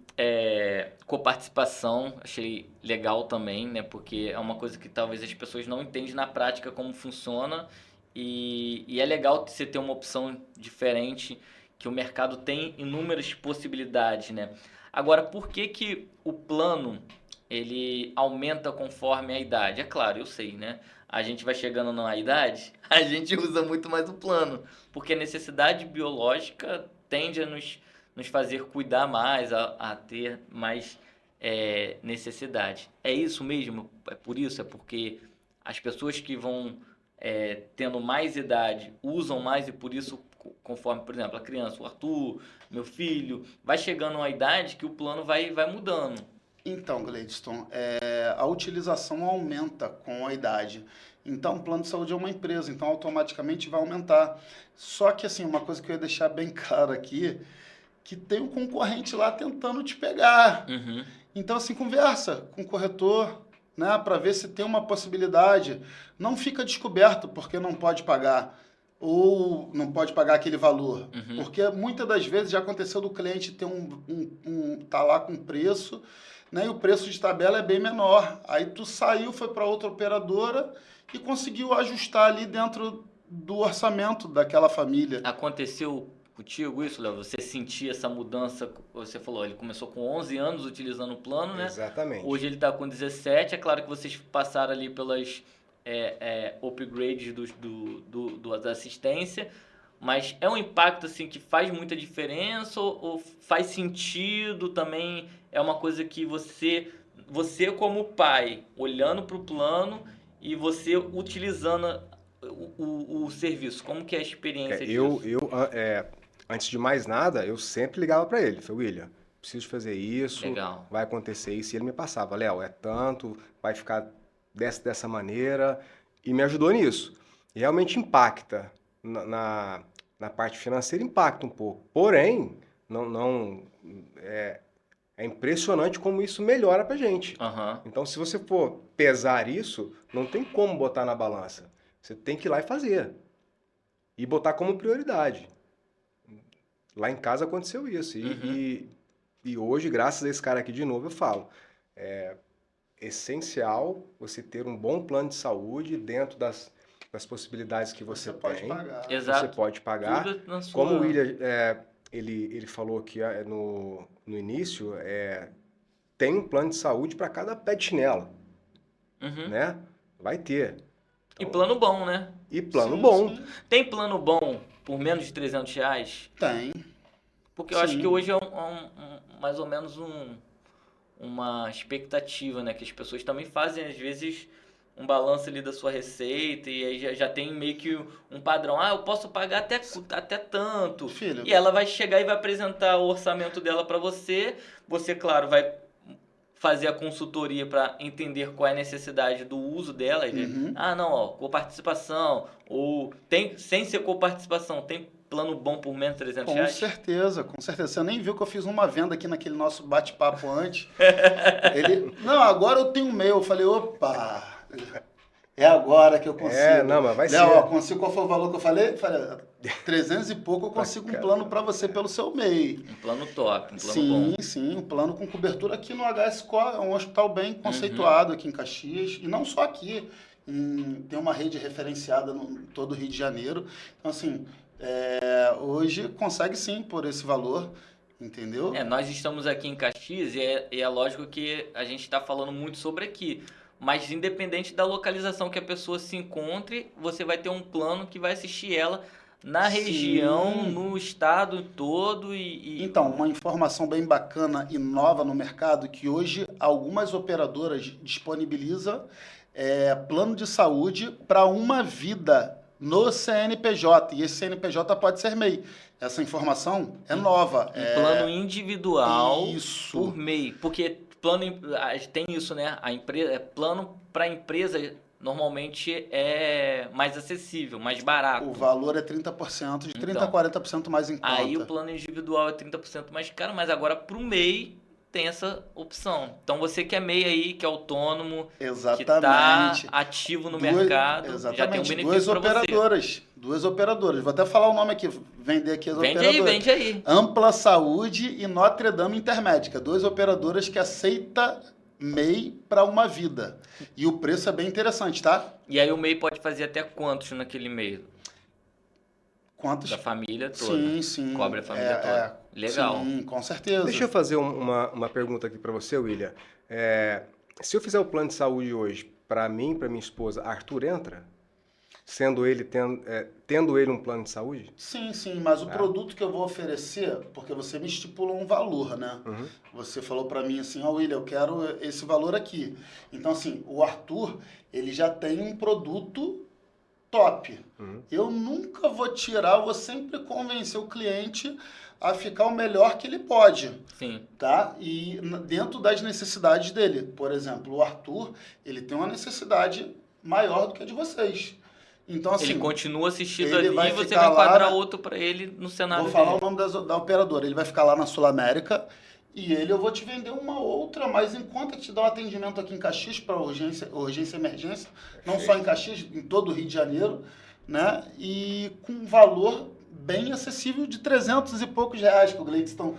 coparticipação. Achei legal também, né? Porque é uma coisa que talvez as pessoas não entendem na prática como funciona. E é legal você ter uma opção diferente, que o mercado tem inúmeras possibilidades, né? Agora, por que o plano ele aumenta conforme a idade? É claro, eu sei, né? A gente vai chegando na idade, a gente usa muito mais o plano, porque a necessidade biológica tende a nos fazer cuidar mais, a ter mais necessidade. É isso mesmo? É por isso? É porque as pessoas que vão tendo mais idade usam mais e por isso, conforme, por exemplo, a criança, o Arthur, meu filho, vai chegando a idade que o plano vai mudando. Então, Gleidson, a utilização aumenta com a idade. Então, o plano de saúde é uma empresa, então automaticamente vai aumentar. Só que, assim, uma coisa que eu ia deixar bem claro aqui, que tem um concorrente lá tentando te pegar. Uhum. Então, assim, conversa com o corretor, né, para ver se tem uma possibilidade. Não fica descoberto porque não pode pagar ou não pode pagar aquele valor. Uhum. Porque muitas das vezes já aconteceu do cliente ter tá lá com preço, né, e o preço de tabela é bem menor. Aí tu saiu, foi para outra operadora e conseguiu ajustar ali dentro do orçamento daquela família. Aconteceu contigo isso, Léo? Você sentia essa mudança? Você falou, ele começou com 11 anos utilizando o plano, né? Exatamente. Hoje ele está com 17. É claro que vocês passaram ali pelas upgrades da assistência, mas é um impacto assim que faz muita diferença ou faz sentido também? É uma coisa que você como pai, olhando para o plano e você utilizando o serviço, como que é a experiência disso? Antes de mais nada, eu sempre ligava para ele. Falei, William, preciso fazer isso, Legal. vai acontecer isso. E ele me passava, Léo, é tanto, vai ficar dessa maneira. E me ajudou nisso. E realmente impacta. Na parte financeira, impacta um pouco. Porém, é impressionante como isso melhora pra gente. Uhum. Então, se você for pesar isso, não tem como botar na balança. Você tem que ir lá e fazer. E botar como prioridade. Lá em casa aconteceu isso. E hoje, graças a esse cara aqui de novo, eu falo. É essencial você ter um bom plano de saúde dentro das possibilidades que você tem. Pode pagar. Exato. Você pode pagar. Tudo na sua... Como o William ele falou aqui no início, tem um plano de saúde para cada pé de chinelo. Uhum. Né? Vai ter. E plano bom, né? E plano Sim, bom. sim. Tem plano bom por menos de R$ 300? Tem. Porque eu acho Sim. que hoje é mais ou menos uma expectativa, né? Que as pessoas também fazem, às vezes, um balanço ali da sua receita e aí já tem meio que um padrão. Ah, eu posso pagar até tanto. Filho, E ela vai chegar e vai apresentar o orçamento dela para você. Você, claro, vai fazer a consultoria para entender qual é a necessidade do uso dela. Uhum. Ah, não, ó, coparticipação. Ou sem ser coparticipação, tem plano bom por menos de R$ 300? com certeza, com certeza. Você nem viu que eu fiz uma venda aqui naquele nosso bate-papo antes. Não, agora eu tenho um e-mail. Eu falei, opa, é agora que eu consigo. Não, mas vai Léo, ser. ó, consigo, qual foi o valor que eu falei? Eu falei, 300 e pouco eu consigo um plano para você pelo seu MEI. Um plano top, um plano bom. Sim, um plano com cobertura aqui no HSCO, é um hospital bem conceituado aqui em Caxias, e não só aqui, tem uma rede referenciada em todo o Rio de Janeiro. Então, assim, hoje consegue sim por esse valor, entendeu? Nós estamos aqui em Caxias e é lógico que a gente está falando muito sobre aqui. Mas independente da localização que a pessoa se encontre, você vai ter um plano que vai assistir ela na Sim. região, no estado todo Então, uma informação bem bacana e nova no mercado, que hoje algumas operadoras disponibilizam plano de saúde para uma vida no CNPJ, e esse CNPJ pode ser MEI. Essa informação é nova. plano individual Isso. por MEI. Porque tem isso, né? A empresa, plano para empresa normalmente é mais acessível, mais barato. O valor é 30%, de 30% a 40% mais em conta. Aí o plano individual é 30% mais caro, mas agora para o MEI tem essa opção. Então você que é MEI aí, que é autônomo, Exatamente. que está ativo no mercado, exatamente. já tem um benefício para você. Duas operadoras. Vou até falar o nome aqui, vender aqui as operadoras. Vende aí. Ampla Saúde e Notre Dame Intermédica. Duas operadoras que aceitam MEI para uma vida. E o preço é bem interessante, tá? E aí o MEI pode fazer até quantos naquele MEI? Quantos? Da família toda. Sim. Cobre a família toda. Legal. Sim, com certeza. Deixa eu fazer uma pergunta aqui para você, William. Se eu fizer o plano de saúde hoje, para mim e para minha esposa, Arthur entra? Tendo ele um plano de saúde? Sim, mas o produto que eu vou oferecer, porque você me estipulou um valor, né? Uhum. Você falou para mim assim, William, eu quero esse valor aqui. Então, assim, o Arthur, ele já tem um produto top. Uhum. Eu nunca vou tirar, vou sempre convencer o cliente a ficar o melhor que ele pode. Sim. Tá? E dentro das necessidades dele. Por exemplo, o Arthur, ele tem uma necessidade maior do que a de vocês. Então, assim, ele continua assistindo ele ali vai e você ficar vai enquadrar lá, outro para ele no cenário vou falar dele. o nome da operadora. Ele vai ficar lá na Sul América e eu vou te vender uma outra, mas em conta que te dá um atendimento aqui em Caxias para urgência e emergência, não só em Caxias, em todo o Rio de Janeiro, né? E com um valor bem acessível de 300 e poucos reais, que o Gleidson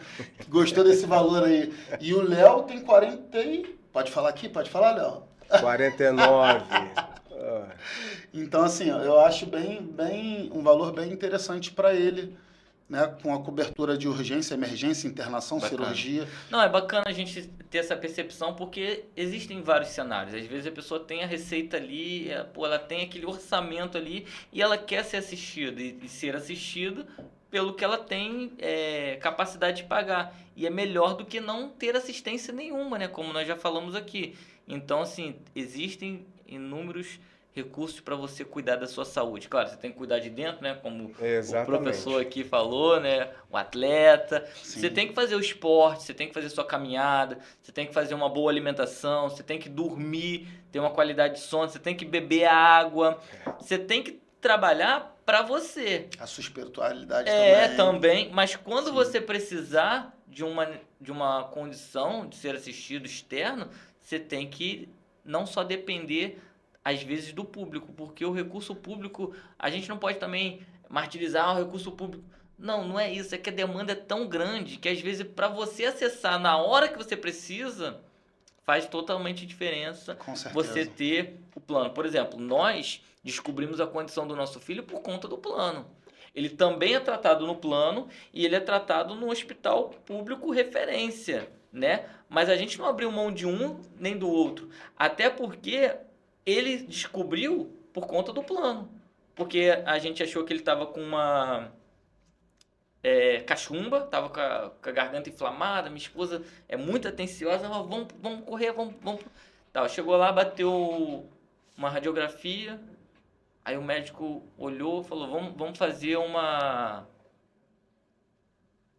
gostou desse valor aí. E o Léo tem 40 e... Pode falar aqui? Pode falar, Léo? 49. Então, assim, eu acho um valor bem interessante para ele, né? Com a cobertura de urgência, emergência, internação, Bacana. cirurgia. Não, é bacana a gente ter essa percepção porque existem vários cenários. Às vezes a pessoa tem a receita ali, ela tem aquele orçamento ali e ela quer ser assistida e ser assistida pelo que ela tem capacidade de pagar. E é melhor do que não ter assistência nenhuma, né? Como nós já falamos aqui. Então, assim, existem inúmeros recursos para você cuidar da sua saúde. Claro, você tem que cuidar de dentro, né? Como Exatamente. o professor aqui falou, né? O atleta. Sim. Você tem que fazer o esporte, você tem que fazer sua caminhada, você tem que fazer uma boa alimentação, você tem que dormir, ter uma qualidade de sono, você tem que beber água, você tem que trabalhar para você. A sua espiritualidade também. Mas quando Sim. você precisar de uma condição de ser assistido externo, você tem que não só depender, às vezes, do público, porque o recurso público, a gente não pode também martirizar o recurso público. Não é isso, é que a demanda é tão grande que, às vezes, para você acessar na hora que você precisa, faz totalmente diferença Com certeza. você ter o plano. Por exemplo, nós descobrimos a condição do nosso filho por conta do plano. Ele também é tratado no plano e ele é tratado no hospital público referência, né? Mas a gente não abriu mão de um nem do outro. Até porque ele descobriu por conta do plano. Porque a gente achou que ele estava com uma cachumba, estava com a garganta inflamada, minha esposa é muito atenciosa, vamos correr, vamos. Tá, chegou lá, bateu uma radiografia, aí o médico olhou e falou, vamos fazer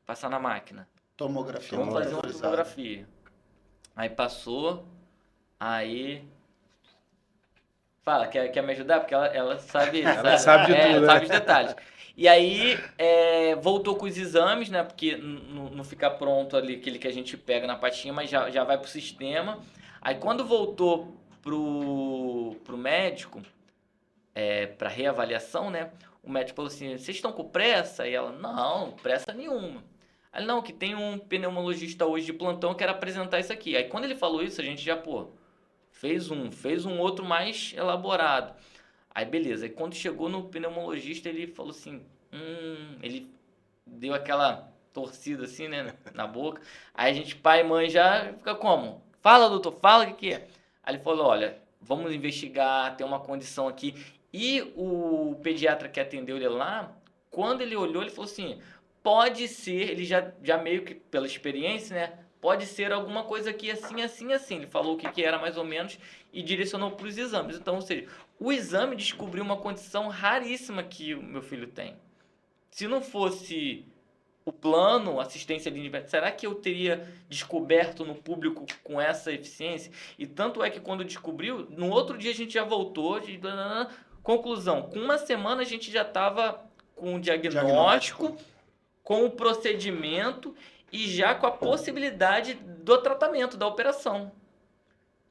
passar na máquina. Tomografia. Vamos fazer uma tomografia. Aí passou, aí... Fala, quer me ajudar? Porque ela sabe... Ela sabe de tudo, né? Sabe os detalhes. E aí, voltou com os exames, né? Porque não fica pronto ali aquele que a gente pega na patinha, mas já vai pro sistema. Aí, quando voltou pro médico, pra reavaliação, né? O médico falou assim, vocês estão com pressa? E ela, não, pressa nenhuma. Aí, não, que tem um pneumologista hoje de plantão que quer apresentar isso aqui. Aí, quando ele falou isso, a gente já, fez um outro mais elaborado. Aí, beleza. Aí, quando chegou no pneumologista, ele falou assim, ele deu aquela torcida assim, né, na boca. Aí, a gente, pai e mãe, já fica como? Fala, doutor, fala o que é. Aí, ele falou, olha, vamos investigar, tem uma condição aqui. E o pediatra que atendeu ele lá, quando ele olhou, ele falou assim, pode ser, ele já meio que, pela experiência, né, pode ser alguma coisa aqui assim, assim, assim. Ele falou o que era mais ou menos e direcionou para os exames. Então, ou seja, o exame descobriu uma condição raríssima que o meu filho tem. Se não fosse o plano, assistência de nível, será que eu teria descoberto no público com essa eficiência? E tanto é que quando descobriu, no outro dia a gente já voltou, conclusão, com uma semana a gente já estava com o diagnóstico, com o procedimento e já com a possibilidade do tratamento, da operação.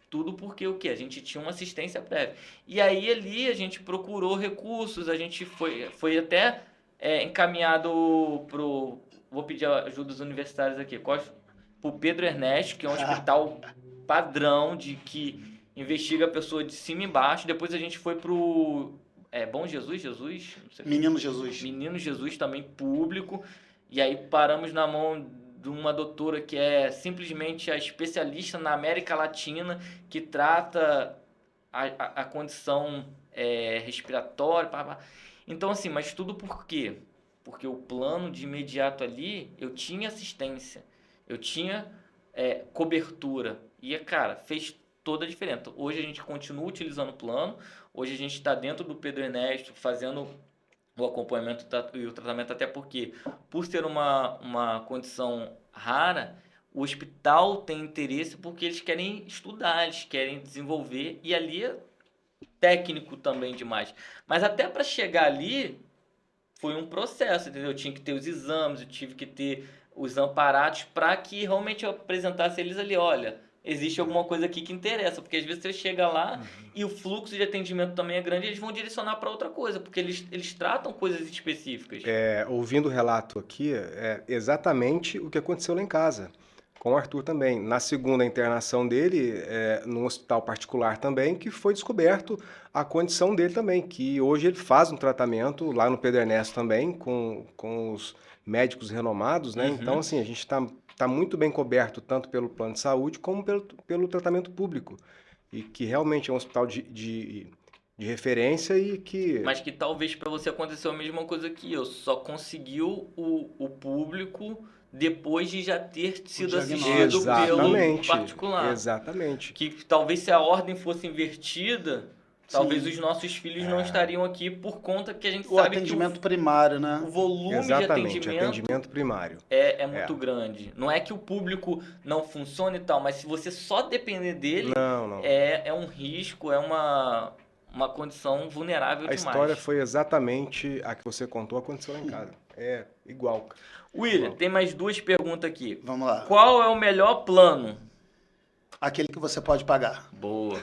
Tudo porque o quê? A gente tinha uma assistência prévia. E aí ali a gente procurou recursos, a gente foi até encaminhado pro... Vou pedir ajuda dos universitários aqui. Pro Pedro Ernesto, que é um hospital padrão que investiga a pessoa de cima e embaixo. Depois a gente foi pro Bom Jesus? Não sei. Menino Jesus. Menino Jesus também público. E aí paramos na mão de uma doutora que é simplesmente a especialista na América Latina, que trata a condição respiratória. Então, assim, mas tudo por quê? Porque o plano de imediato ali, eu tinha assistência, eu tinha cobertura. E, cara, fez toda a diferença. Hoje a gente continua utilizando o plano, hoje a gente está dentro do Pedro Ernesto, fazendo o acompanhamento e o tratamento, até porque, por ser uma condição rara, o hospital tem interesse porque eles querem estudar, eles querem desenvolver, e ali é técnico também demais. Mas até para chegar ali, foi um processo, entendeu? Eu tinha que ter os exames, eu tive que ter os amparatos para que realmente eu apresentasse eles ali, olha, existe alguma coisa aqui que interessa, porque às vezes você chega lá e o fluxo de atendimento também é grande e eles vão direcionar para outra coisa, porque eles tratam coisas específicas. Ouvindo o relato aqui, é exatamente o que aconteceu lá em casa, com o Arthur também. Na segunda internação dele, num hospital particular também, que foi descoberto a condição dele também, que hoje ele faz um tratamento lá no Pedro Ernesto também, com os médicos renomados, né? Então, assim, a gente está muito bem coberto tanto pelo plano de saúde como pelo tratamento público. E que realmente é um hospital de referência e que... Mas que talvez para você aconteceu a mesma coisa que eu, só conseguiu o público depois de já ter sido assistido pelo particular. Exatamente. Que talvez se a ordem fosse invertida, talvez os nossos filhos não estariam aqui por conta que a gente sabe que o atendimento primário, né? O volume de atendimento primário é muito grande. Não é que o público não funcione e tal, mas se você só depender dele, não. É um risco, é uma condição vulnerável demais. A história foi exatamente a que você contou, aconteceu lá em casa. É igual. William, tem mais 2 perguntas aqui. Vamos lá. Qual é o melhor plano? Aquele que você pode pagar. Boa.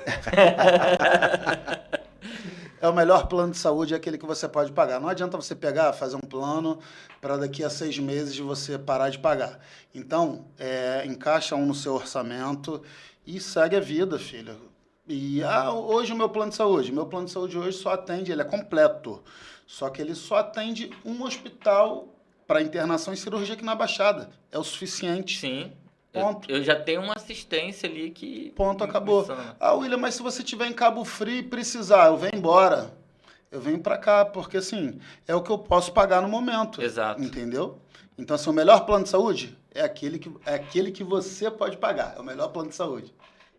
É o melhor plano de saúde, é aquele que você pode pagar. Não adianta você fazer um plano para daqui a 6 meses você parar de pagar. Então, encaixa um no seu orçamento e segue a vida, filho. E hoje o meu plano de saúde hoje só atende, ele é completo, só que ele só atende um hospital para internação e cirurgia aqui na Baixada. É o suficiente. Sim. Ponto. Eu já tenho uma assistência ali que... Ponto, acabou. Insana. Ah, William, mas se você tiver em Cabo Frio e precisar, eu venho embora. Eu venho pra cá, porque assim, é o que eu posso pagar no momento. Exato. Entendeu? Então, assim, o melhor plano de saúde é aquele que você pode pagar. É o melhor plano de saúde.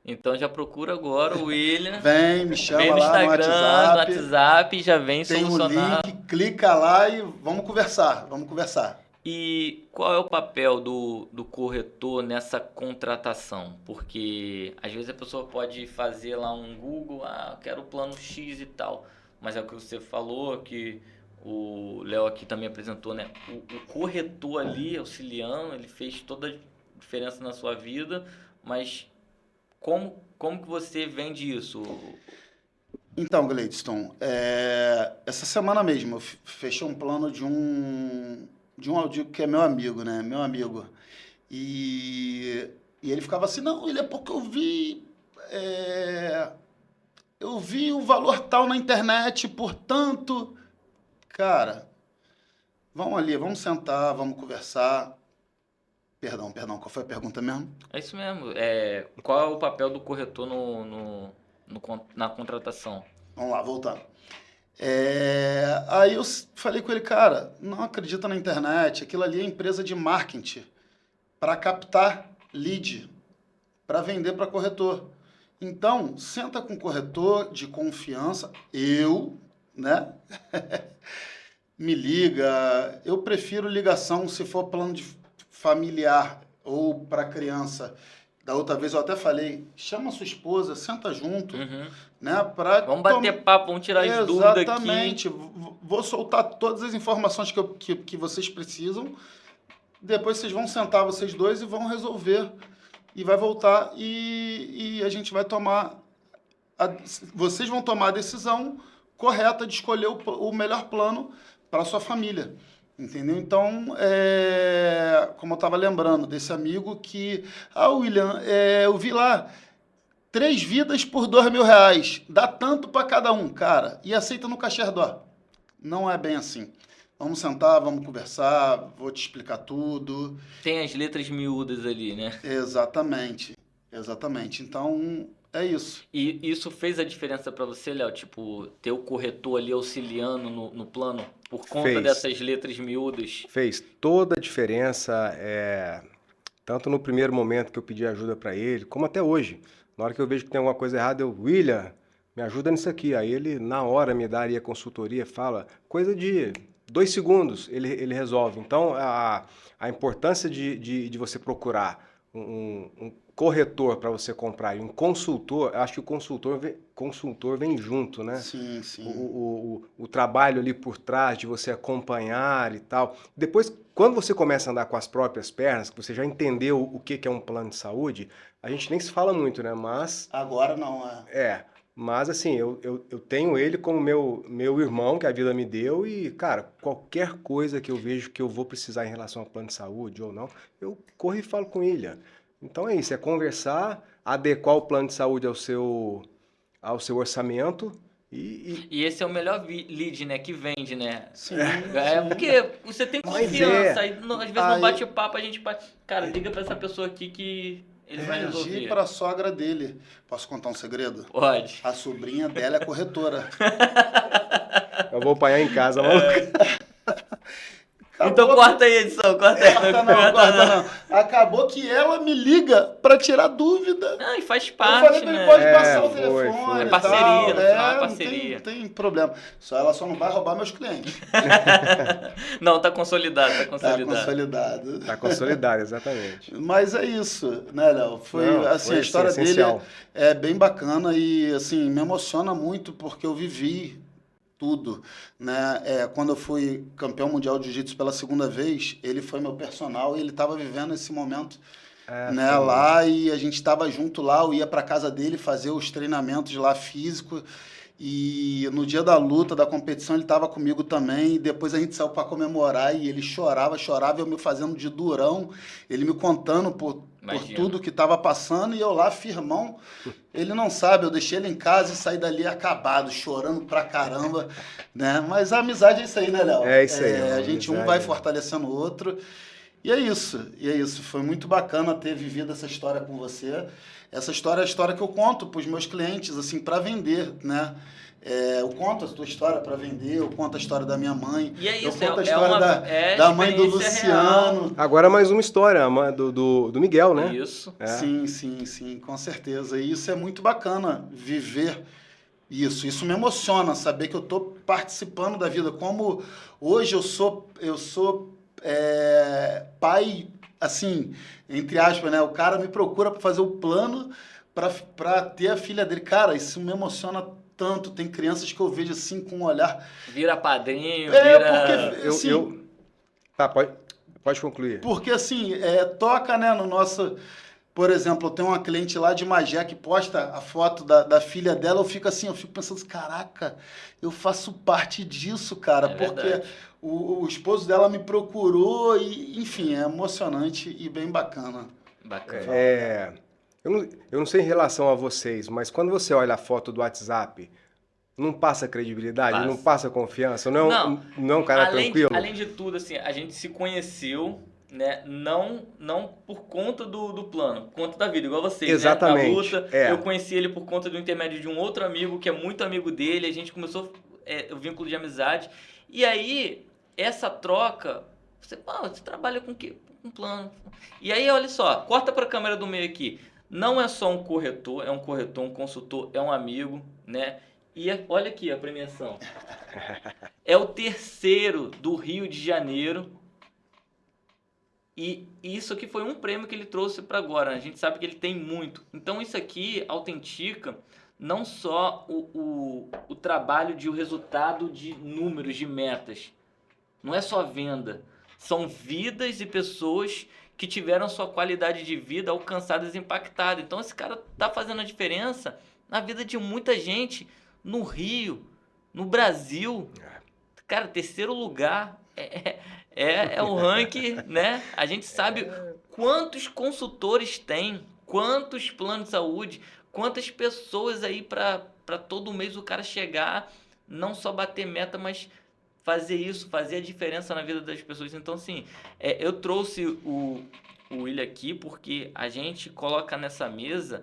Então já procura agora o William. Vem, me chama Vem no lá no Instagram, WhatsApp. no WhatsApp, já vem Tem um solucionar. link, clica lá e vamos conversar. Vamos conversar. E qual é o papel do corretor nessa contratação? Porque às vezes a pessoa pode fazer lá um Google, eu quero o plano X e tal. Mas é o que você falou, que o Léo aqui também apresentou, né? O corretor ali, auxiliando, ele fez toda a diferença na sua vida, mas como que você vende isso? Então, Gleidson, essa semana mesmo eu fechei um plano de um audiogo que é meu amigo, né? Meu amigo. E ele ficava assim, não, ele é porque eu vi o valor tal na internet, portanto... Cara, vamos ali, vamos sentar, vamos conversar. Perdão, qual foi a pergunta mesmo? É isso mesmo. Qual é o papel do corretor na contratação? Vamos lá, voltando. Aí eu falei com ele, cara, não acredita na internet, aquilo ali é empresa de marketing para captar lead, para vender para corretor. Então, senta com o corretor de confiança, né? Me liga. Eu prefiro ligação se for plano de familiar ou para criança. Da outra vez eu até falei, chama sua esposa, senta junto, né? Vamos bater papo, vamos tirar as dúvidas aqui. Exatamente. Vou soltar todas as informações que vocês precisam. Depois vocês vão sentar, vocês dois, e vão resolver. E vai voltar e a gente vai tomar... Vocês vão tomar a decisão correta de escolher o melhor plano para sua família, entendeu? Então, como eu estava lembrando desse amigo que... William, eu vi lá 3 vidas por R$2.000, dá tanto para cada um, cara, e aceita no Cacherdó. Não é bem assim. Vamos sentar, vamos conversar, vou te explicar tudo. Tem as letras miúdas ali, né? Exatamente. Então... é isso. E isso fez a diferença para você, Léo? Tipo, ter o corretor ali auxiliando no plano por conta dessas letras miúdas? Fez toda a diferença, tanto no primeiro momento que eu pedi ajuda para ele, como até hoje. Na hora que eu vejo que tem alguma coisa errada, William, me ajuda nisso aqui. Aí ele, na hora, me daria consultoria, fala, coisa de 2 segundos, ele resolve. Então, a importância de você procurar um corretor para você comprar e um consultor, acho que o consultor vem junto, né? Sim. O trabalho ali por trás de você acompanhar e tal. Depois, quando você começa a andar com as próprias pernas, que você já entendeu o que é um plano de saúde, a gente nem se fala muito, né? Mas... agora não, mas assim, eu tenho ele como meu irmão que a vida me deu e, cara, qualquer coisa que eu vejo que eu vou precisar em relação ao plano de saúde ou não, eu corro e falo com ele. Então é isso, é conversar, adequar o plano de saúde ao seu orçamento E esse é o melhor lead, né? Que vende, né? Sim. Porque você tem confiança, aí, às vezes no Aí- bate-papo a gente... Cara, liga pra essa pessoa aqui que ele vai Reagir resolver. para a sogra dele. Posso contar um segredo? Pode. A sobrinha dela é corretora. eu vou apanhar em casa, maluco. Então corta aí, edição, corta aí. Corta não. Acabou que ela me liga para tirar dúvida. Não, e faz Eu parte, falei que ele né? pode passar o foi. telefone. É e parceria, tal. no final é Não parceria. tem problema. Ela só não vai roubar meus clientes. Não, tá consolidado, tá Tá consolidado. consolidado. Tá consolidado, exatamente. Mas é isso, né, Léo? A história dele essencial. é bem bacana e, assim, me emociona muito porque eu vivi tudo, né? Quando eu fui campeão mundial de jiu-jitsu pela segunda vez, ele foi meu personal e ele estava vivendo esse momento, né, lá, e a gente estava junto lá, eu ia para casa dele fazer os treinamentos lá físicos. E no dia da luta, da competição, ele estava comigo também. E depois a gente saiu para comemorar e ele chorava, eu me fazendo de durão, ele me contando por tudo que estava passando e eu lá firmão. Ele não sabe, eu deixei ele em casa e saí dali acabado, chorando pra caramba, né? Mas a amizade é isso aí, né, Léo? É isso aí, A gente amizade, vai fortalecendo o outro E é isso. Foi muito bacana ter vivido essa história com você. Essa história é a história que eu conto para os meus clientes, assim, para vender, né? Eu conto a tua história para vender, eu conto a história da minha mãe, E é eu isso, conto a história da mãe do experiência real. Luciano. Agora mais uma história, do Miguel, né? Isso. É. Sim, com certeza. E isso é muito bacana, viver isso. Isso me emociona, saber que eu estou participando da vida. Como hoje eu sou pai, assim, entre aspas, né? O cara me procura para fazer o plano para ter a filha dele. Cara, isso me emociona tanto. Tem crianças que eu vejo assim com um olhar. Vira padrinho, Porque assim, Tá, pode concluir. porque assim, toca, né, no nosso. Por exemplo, eu tenho uma cliente lá de Magé que posta a foto da filha dela, eu fico pensando, caraca, eu faço parte disso, cara, porque verdade. o esposo dela me procurou e, enfim, é emocionante e bem bacana. Bacana. Eu não sei em relação a vocês, mas quando você olha a foto do WhatsApp, não passa credibilidade, não passa confiança, não é um cara tranquilo? Além de tudo, assim, a gente se conheceu, né? Não por conta do plano, por conta da vida, igual vocês, Exatamente. Né? Da luta, eu conheci ele por conta do intermédio de um outro amigo que é muito amigo dele, a gente começou o vínculo de amizade. E aí, essa troca, você trabalha com o quê? Com plano. E aí, olha só, corta para a câmera do meio aqui. Não é só um corretor, um consultor, é um amigo, né? E olha aqui a premiação. É o terceiro do Rio de Janeiro. E isso aqui foi um prêmio que ele trouxe para agora. A gente sabe que ele tem muito. Então isso aqui autentica não só o trabalho de o resultado de números, de metas. Não é só venda. São vidas e pessoas que tiveram sua qualidade de vida alcançadas e impactada. Então esse cara tá fazendo a diferença na vida de muita gente no Rio, no Brasil. Cara, terceiro lugar é o ranking, né? A gente sabe quantos consultores tem, quantos planos de saúde, quantas pessoas aí para todo mês o cara chegar, não só bater meta, mas fazer isso, fazer a diferença na vida das pessoas. Então, assim, eu trouxe o William aqui porque a gente coloca nessa mesa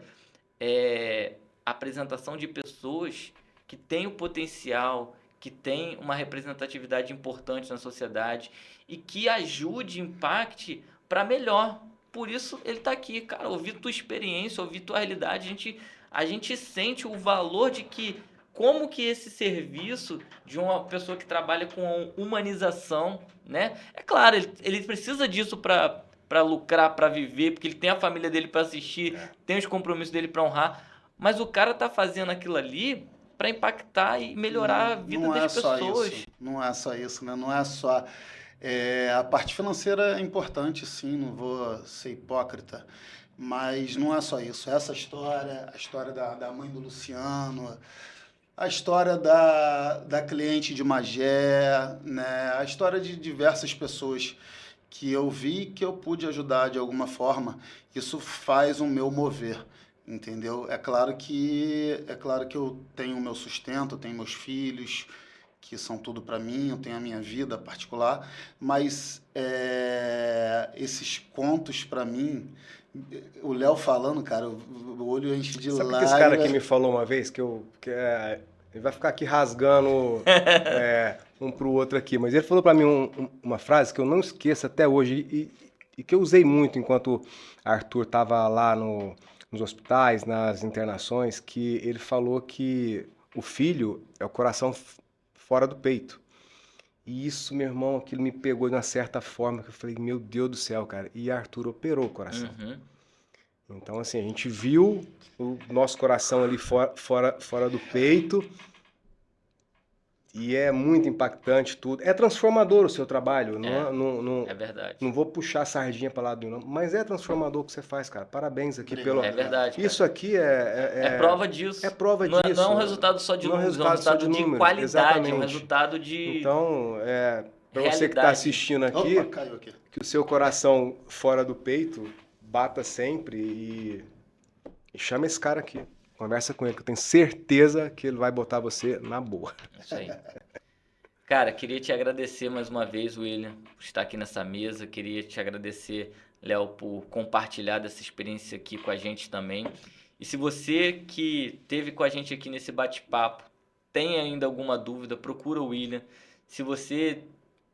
a apresentação de pessoas que têm o potencial, que têm uma representatividade importante na sociedade e que ajude, impacte para melhor. Por isso ele está aqui, cara. Ouvir tua experiência, ouvir tua realidade, a gente sente o valor de que como que esse serviço de uma pessoa que trabalha com humanização, né? É claro, ele precisa disso para lucrar, para viver, porque ele tem a família dele para assistir, tem os compromissos dele para honrar, mas o cara tá fazendo aquilo ali para impactar e melhorar a vida das pessoas. Não é só isso, né? Não é só... a parte financeira é importante, sim, não vou ser hipócrita, mas não é só isso. Essa história, a história da mãe do Luciano, a história da cliente de Magé, né? A história de diversas pessoas que eu vi que eu pude ajudar de alguma forma, isso faz o meu mover. Entendeu? É claro que eu tenho o meu sustento, eu tenho meus filhos, que são tudo para mim, eu tenho a minha vida particular, mas esses contos para mim, o Léo falando, cara, o olho enche de lágrimas. Sabe o que esse cara aqui me falou uma vez? Ele vai ficar aqui rasgando um pro outro aqui, mas ele falou para mim uma frase que eu não esqueço até hoje e que eu usei muito enquanto Arthur estava lá nos hospitais, nas internações, que ele falou que o filho é o coração fora do peito. E isso, meu irmão, aquilo me pegou de uma certa forma, que eu falei, meu Deus do céu, cara. E Arthur operou o coração. Uhum. Então, assim, a gente viu o nosso coração ali fora do peito. E é muito impactante tudo. É transformador o seu trabalho. É verdade. Não vou puxar a sardinha para lado nenhum, mas é transformador o que você faz, cara. Parabéns aqui pelo... É verdade, cara. Isso aqui é prova disso. É prova disso. Não é um resultado só de números, é um resultado de qualidade, exatamente. É um resultado de Então, para você que está assistindo aqui, Opa, caiu aqui, que o seu coração fora do peito bata sempre e chama esse cara aqui. Conversa com ele, que eu tenho certeza que ele vai botar você na boa. Isso aí. Cara, queria te agradecer mais uma vez, William, por estar aqui nessa mesa. Queria te agradecer, Léo, por compartilhar dessa experiência aqui com a gente também. E se você que esteve com a gente aqui nesse bate-papo tem ainda alguma dúvida, procura o William. Se você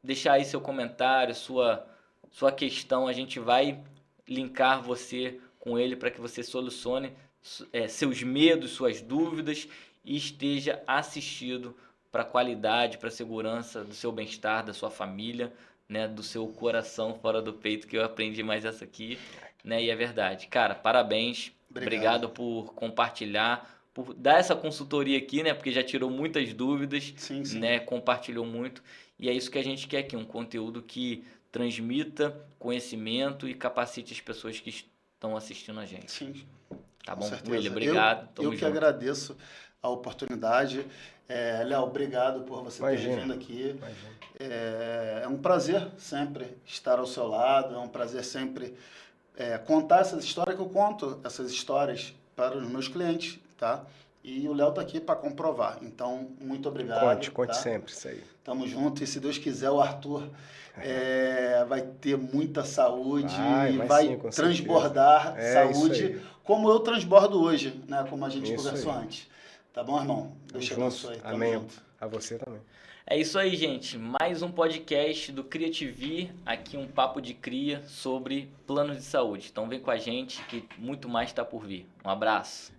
deixar aí seu comentário, sua questão, a gente vai linkar você com ele para que você solucione seus medos, suas dúvidas e esteja assistido para a qualidade, para a segurança do seu bem-estar, da sua família, né, do seu coração fora do peito, que eu aprendi mais essa aqui, né, e é verdade. Cara, parabéns, obrigado por compartilhar, por dar essa consultoria aqui, né, porque já tirou muitas dúvidas, Sim, sim. né, compartilhou muito, e é isso que a gente quer aqui, um conteúdo que transmita conhecimento e capacite as pessoas que estão assistindo a gente. Sim, Tá com bom? certeza. William, obrigado. Eu que agradeço a oportunidade. Léo, obrigado por você ter vindo aqui. É um prazer sempre estar ao seu lado, é um prazer sempre contar essas histórias, que eu conto essas histórias para os meus clientes, tá? E o Léo tá aqui para comprovar. Então, muito obrigado. Conte tá? sempre isso aí. Tamo junto. E se Deus quiser, o Arthur vai ter muita saúde, vai sim, transbordar saúde, como eu transbordo hoje, né? Como a gente Isso conversou aí. antes. Tá bom, irmão? Deus te abençoe. Tamo Amém. junto. A você também. É isso aí, gente. Mais um podcast do CriaTV, aqui um papo de cria sobre planos de saúde. Então vem com a gente que muito mais está por vir. Um abraço.